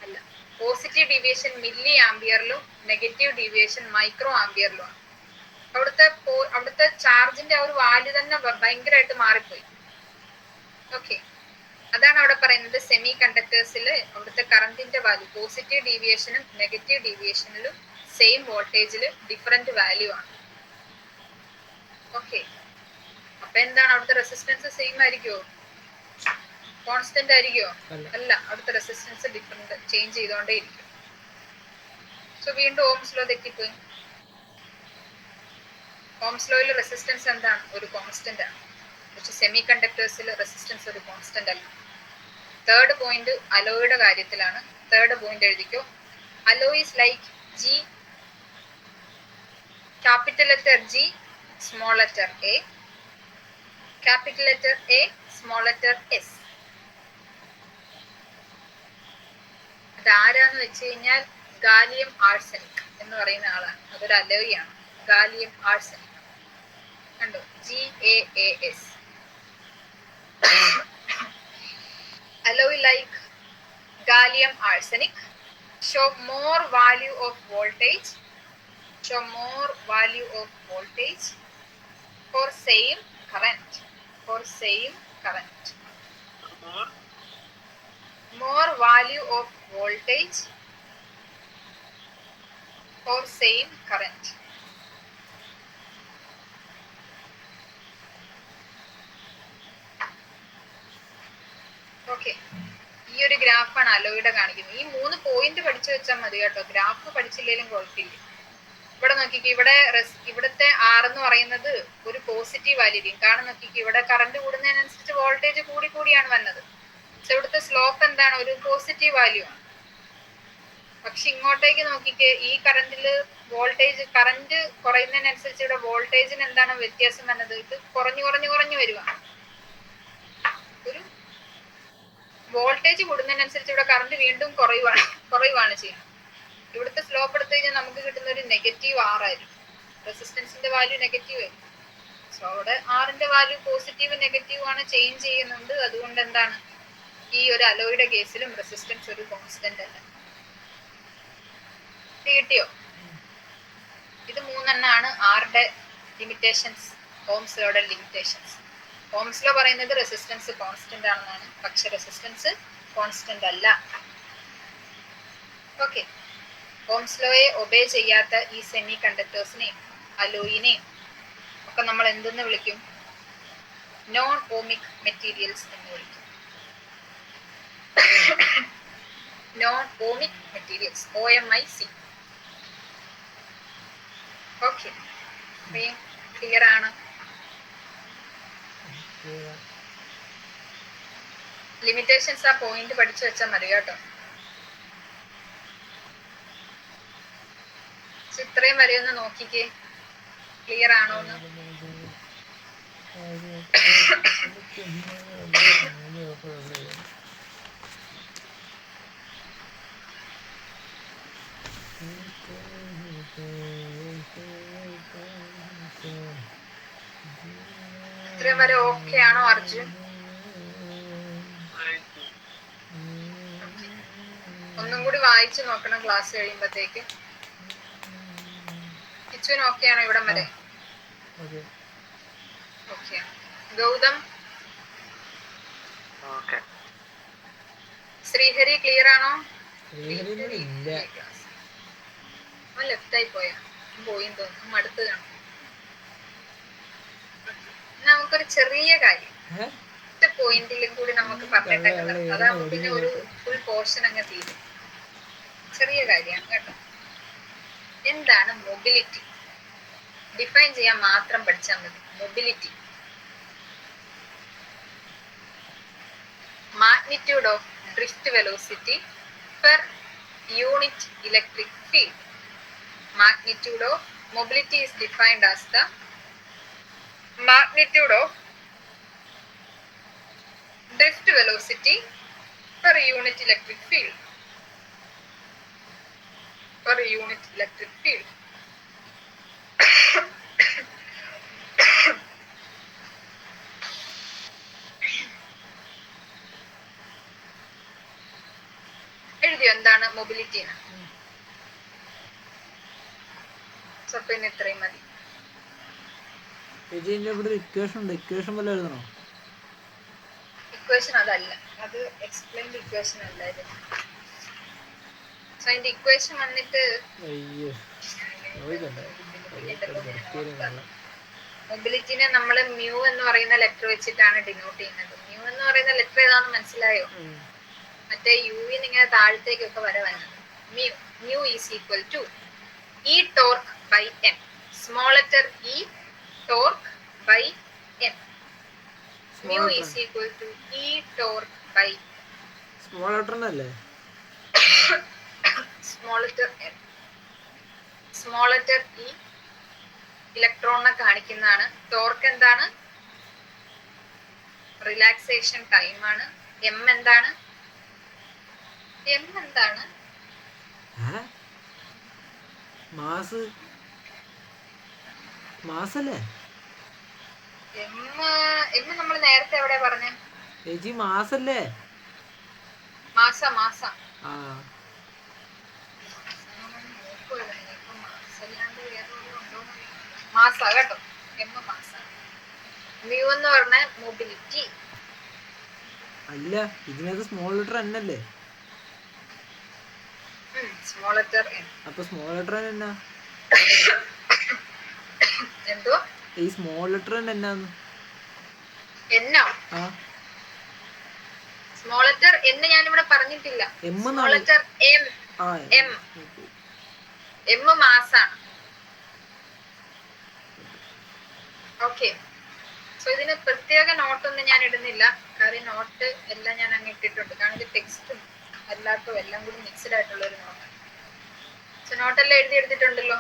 അല്ല, പോസിറ്റീവ് ഡീവിയേഷൻ മില്ലി ആംബിയറിലും നെഗറ്റീവ് ഡീവിയേഷൻ മൈക്രോ ആംബിയറിലുമാണ്. അവിടുത്തെ ചാർജിന്റെ ആ ഒരു വാല്യൂ തന്നെ ഭയങ്കരമായിട്ട് മാറിപ്പോയി. ഓക്കെ, അതാണ് അവിടെ പറയുന്നത് സെമി കണ്ടക്ടേഴ്സിൽ അവിടുത്തെ കറണ്ടിന്റെ വാല്യൂ പോസിറ്റീവ് ഡീവിയേഷനും നെഗറ്റീവ് ഡീവിയേഷനിലും സെയിം വോൾട്ടേജിൽ ഡിഫറെന്റ് വാല്യൂ ആണ്. ഓക്കെ, അപ്പൊ എന്താണ് അവിടുത്തെ റെസിസ്റ്റൻസ് സെയിം ആയിരിക്കുമോ, കോൺസ്റ്റന്റ് ആയിരിക്കുമോ? അല്ല, അവിടുത്തെ റെസിസ്റ്റൻസ് ഡിഫറെന്റ് ചേഞ്ച് ചെയ്തോണ്ടേ ഇരിക്കും. സോ വീണ്ടും ഓംസ് ലോ തെറ്റിപ്പോയി. ഓംസ് ലോയിൽ റെസിസ്റ്റൻസ് എന്താണ്, ഒരു കോൺസ്റ്റന്റ് ആണ്. പക്ഷെ സെമി കണ്ടക്ടേഴ്സിൽ റെസിസ്റ്റൻസ് ഒരു കോൺസ്റ്റന്റ് അല്ല. തേർഡ് പോയിന്റ് അലോയുടെ കാര്യത്തിലാണ്. തേർഡ് പോയിന്റ് എഴുതിക്കോ, alloy is like G, capital letter G, small letter A, capital letter A, small letter S. അതാരാന്ന് വെച്ച് കഴിഞ്ഞാൽ ഗാലിയം ആർസെനിക് എന്ന് പറയുന്ന ആളാണ്. അതൊരു അലോയാണ്, ഗാലിയം ആർസെനിക്. കണ്ടോ, GaAs. Alloy like gallium arsenic show more value of voltage, for same current, more value of voltage for same current. Okay, ഈ ഒരു ഗ്രാഫാണ് അലോയുടെ കാണിക്കുന്നത്. ഈ 3 പോയിന്റ് പഠിച്ചു വെച്ചാൽ മതി കേട്ടോ, ഗ്രാഫ് പഠിച്ചില്ലെങ്കിലും കുഴപ്പമില്ല. ഇവിടെ നോക്കിക്കോ, ഇവിടുത്തെ R എന്ന് പറയുന്നത് ഒരു പോസിറ്റീവ് വാല്യൂ. കാരണം നോക്കിക്കോ, ഇവിടെ കറണ്ട് കൂടുന്നതിനനുസരിച്ച് വോൾട്ടേജ് കൂടി കൂടിയാണ് വന്നത്. പക്ഷെ ഇവിടുത്തെ സ്ലോപ്പ് എന്താണ്, ഒരു പോസിറ്റീവ് വാല്യൂ ആണ്. പക്ഷെ ഇങ്ങോട്ടേക്ക് നോക്കിക്കേ, ഈ കറണ്ടില് കറണ്ട് കുറയുന്നതിനനുസരിച്ച് ഇവിടെ വോൾട്ടേജിന് എന്താണ് വ്യത്യാസം വന്നത്, ഇത് കുറഞ്ഞു കുറഞ്ഞു കുറഞ്ഞു വരുവാണ്. ഒരു വോൾട്ടേജ് കൂടുന്നതിനനുസരിച്ച് ഇവിടെ കറണ്ട് വീണ്ടും കുറയുവാണ് ചെയ്യുന്നത്. ഇവിടുത്തെ സ്ലോപ്പ് എടുത്തു കഴിഞ്ഞാൽ നമുക്ക് കിട്ടുന്ന ഒരു നെഗറ്റീവ് R ആയിരിക്കും. റെസിസ്റ്റൻസിന്റെ വാല്യൂ നെഗറ്റീവ് ആയിരിക്കും. സോ അവിടെ ആറിന്റെ വാല്യൂ പോസിറ്റീവ് നെഗറ്റീവ് ആണ് ചേഞ്ച് ചെയ്യുന്നുണ്ട്. അതുകൊണ്ട് എന്താണ്, ഈ ഒരു അലോയുടെ കേസിലും റെസിസ്റ്റൻസ് ഒരു കോൺസ്റ്റന്റ് അല്ല. കിട്ടിയോ? ഇത് 3 ആറിന്റെ ലിമിറ്റേഷൻസ്, ഓംസ് ലോയുടെ ലിമിറ്റേഷൻസ്. ഓംസ് ലോ പറയുന്നത് റെസിസ്റ്റൻസ് കോൺസ്റ്റന്റ് ആണെന്നാണ്, പക്ഷെ റെസിസ്റ്റൻസ് കോൺസ്റ്റന്റ് അല്ല. ഓക്കെ, ഓംസ് ലോയെ ഒബേ ചെയ്യാത്ത ഈ സെമി കണ്ടക്ടേഴ്സിനെയും അലോയിനെയും ഒക്കെ നമ്മൾ എന്തെന്ന് വിളിക്കും, നോൺ ഓമിക് മെറ്റീരിയൽസ് എന്ന് വിളിക്കും. Non ohmic materials, OMIC. Okay, clear ആണ്? ലിമിറ്റേഷൻസ് ആ പോയിന്റ് പഠിച്ചു വെച്ചാൽ മതി കേട്ടോ. ഇത്രയും വരെ ഒന്ന് നോക്കിക്കേ, ക്ലിയർ ആണോന്ന്. ഇത്രയും വരെ ഓക്കെ ആണോ അർജുൻ? ഒന്നും കൂടി വായിച്ചു നോക്കണം ക്ലാസ് കഴിയുമ്പോഴത്തേക്ക്. കിച്ചുവിന് ഓക്കെ ആണോ ഇവിടം വരെ? Okay. Gautam okay. Srihari clear ആണോ? ഇല്ല. അവൻ ലെഫ്റ്റ് ആയി പോയി തോന്നുന്നു, മടുത്ത് കാണും. നമുക്കൊരു ചെറിയ കാര്യം പോയിന്റിലും കൂടി നമുക്ക് പറഞ്ഞിട്ടൊക്കെ നിർത്താം. അതാകുമ്പോ പിന്നെ ഒരു ഫുൾ പോർഷൻ അങ്ങ് തീരും. ചെറിയ കാര്യമാണ് കേട്ടോ. എന്താണ് മൊബിലിറ്റി? ഡിഫൈൻ ചെയ്യാൻ മാത്രം പഠിച്ചാൽ മതി. Mobility, magnitude of drift velocity per unit electric field. Magnitude of mobility is defined as the magnitude of drift velocity per unit electric field. Per unit electric field. എഴുതിയോ എന്താണ് മൊബിലിറ്റി? പിന്നെ ഇത്രയും മതി. Equation ഉണ്ട്. ഇക്വേഷൻ വല്ല എഴുതണോ? Equation അതല്ല, അത് explained equation അല്ലായിരുന്നു. സോ അതിന്റെ ഇക്വേഷൻ വന്നിട്ട് മൊബിലിറ്റിനെ നമ്മൾ മ്യൂ എന്ന് പറയുന്ന ലെറ്റർ വെച്ചിട്ടാണ് ഡിനോട്ട് ചെയ്യുന്നത്. മ്യൂ എന്ന് പറയുന്ന ലെറ്റർ ഏതാണെന്ന് മനസ്സിലായോ? മറ്റേ യുവിന് ഇങ്ങനെ താഴത്തേക്കൊക്കെ വരവന്നത്. Mu is equal to E torque by M. Small letter E torque by M. Mu is equal to E torque by small letter അല്ലേ? Small letter M. Small letter E ഇലക്ട്രോണിനെ കാണിക്കുന്നതാണ്. ടോർക്ക് എന്താണ്? റിലാക്സേഷൻ ടൈം ആണ്. M എന്താണ്? M എന്താണ്? മാസല്ലേ? M നമ്മൾ നേരത്തെ എവിടെ പറഞ്ഞേ? ചേച്ചി മാസല്ലേ? മാസം. ആ മാസ കേട്ടോ. എം മാസ. മ്യൂ എന്ന് പറഞ്ഞ മൊബിലിറ്റി. അല്ല, ഇതിനകത്ത് സ്മോൾ ലെറ്റർ എന്നല്ലേ? Small letter N. അപ്പൊ സ്മോൾ ലെറ്റർ എന്നാ? എന്തോ ഈ സ്മോൾ ലെറ്റർ എന്നാന്ന്? എന്നോ? സ്മോൾ ലെറ്റർ എന്ന് ഞാനിവിടെ പറഞ്ഞിട്ടില്ല. Small letter M. എം മാസാണ്. ഓക്കെ. സോ ഇതിന് പ്രത്യേക നോട്ടൊന്നും ഞാൻ ഇടുന്നില്ല. കാര്യം നോട്ട് എല്ലാം ഞാൻ അങ്ങ് ഇട്ടിട്ടുണ്ട്. കാരണം ഇത് ടെക്സ്റ്റും അല്ലാത്തതും എല്ലാം കൂടി മിക്സ്ഡ് ആയിട്ടുള്ള ഒരു നോട്ട്. സോ നോട്ടെല്ലാം എഴുതി എടുത്തിട്ടുണ്ടല്ലോ.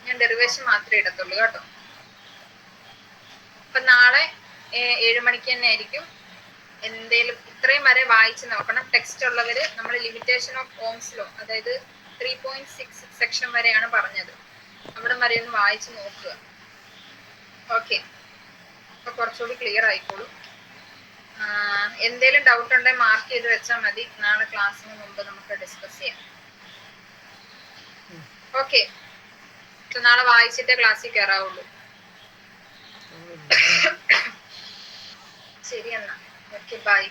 ഞാൻ ഡെറിവേഷൻ മാത്രമേ ഇടത്തുള്ളൂ കേട്ടോ. അപ്പൊ നാളെ 7 മണിക്ക് തന്നെ ആയിരിക്കും. എന്തേലും ഇത്രയും വരെ വായിച്ച് നോക്കണം. ടെക്സ്റ്റ് ഉള്ളവര് നമ്മൾ ലിമിറ്റേഷൻ ഓഫ് ഓംസ് ലോ, അതായത് 3.6 സെക്ഷൻ വരെയാണ് പറഞ്ഞത്. അവിടെ വരെ ഒന്ന് വായിച്ച് നോക്കുക. ഓക്കെ. അപ്പൊ കുറച്ചുകൂടി ക്ലിയർ ആയിക്കോളൂ. എന്തേലും ഡൗട്ട് ഉണ്ടെങ്കിൽ മാർക്ക് ചെയ്ത് വെച്ചാൽ മതി. നാളെ ക്ലാസ്സിന് മുമ്പ് നമുക്ക് ഡിസ്കസ് ചെയ്യാം. ഓക്കെ. നാളെ വായിച്ചിട്ടേ ക്ലാസ്സിൽ കയറാവുള്ളൂ. ശരി എന്നാ. Okay, by.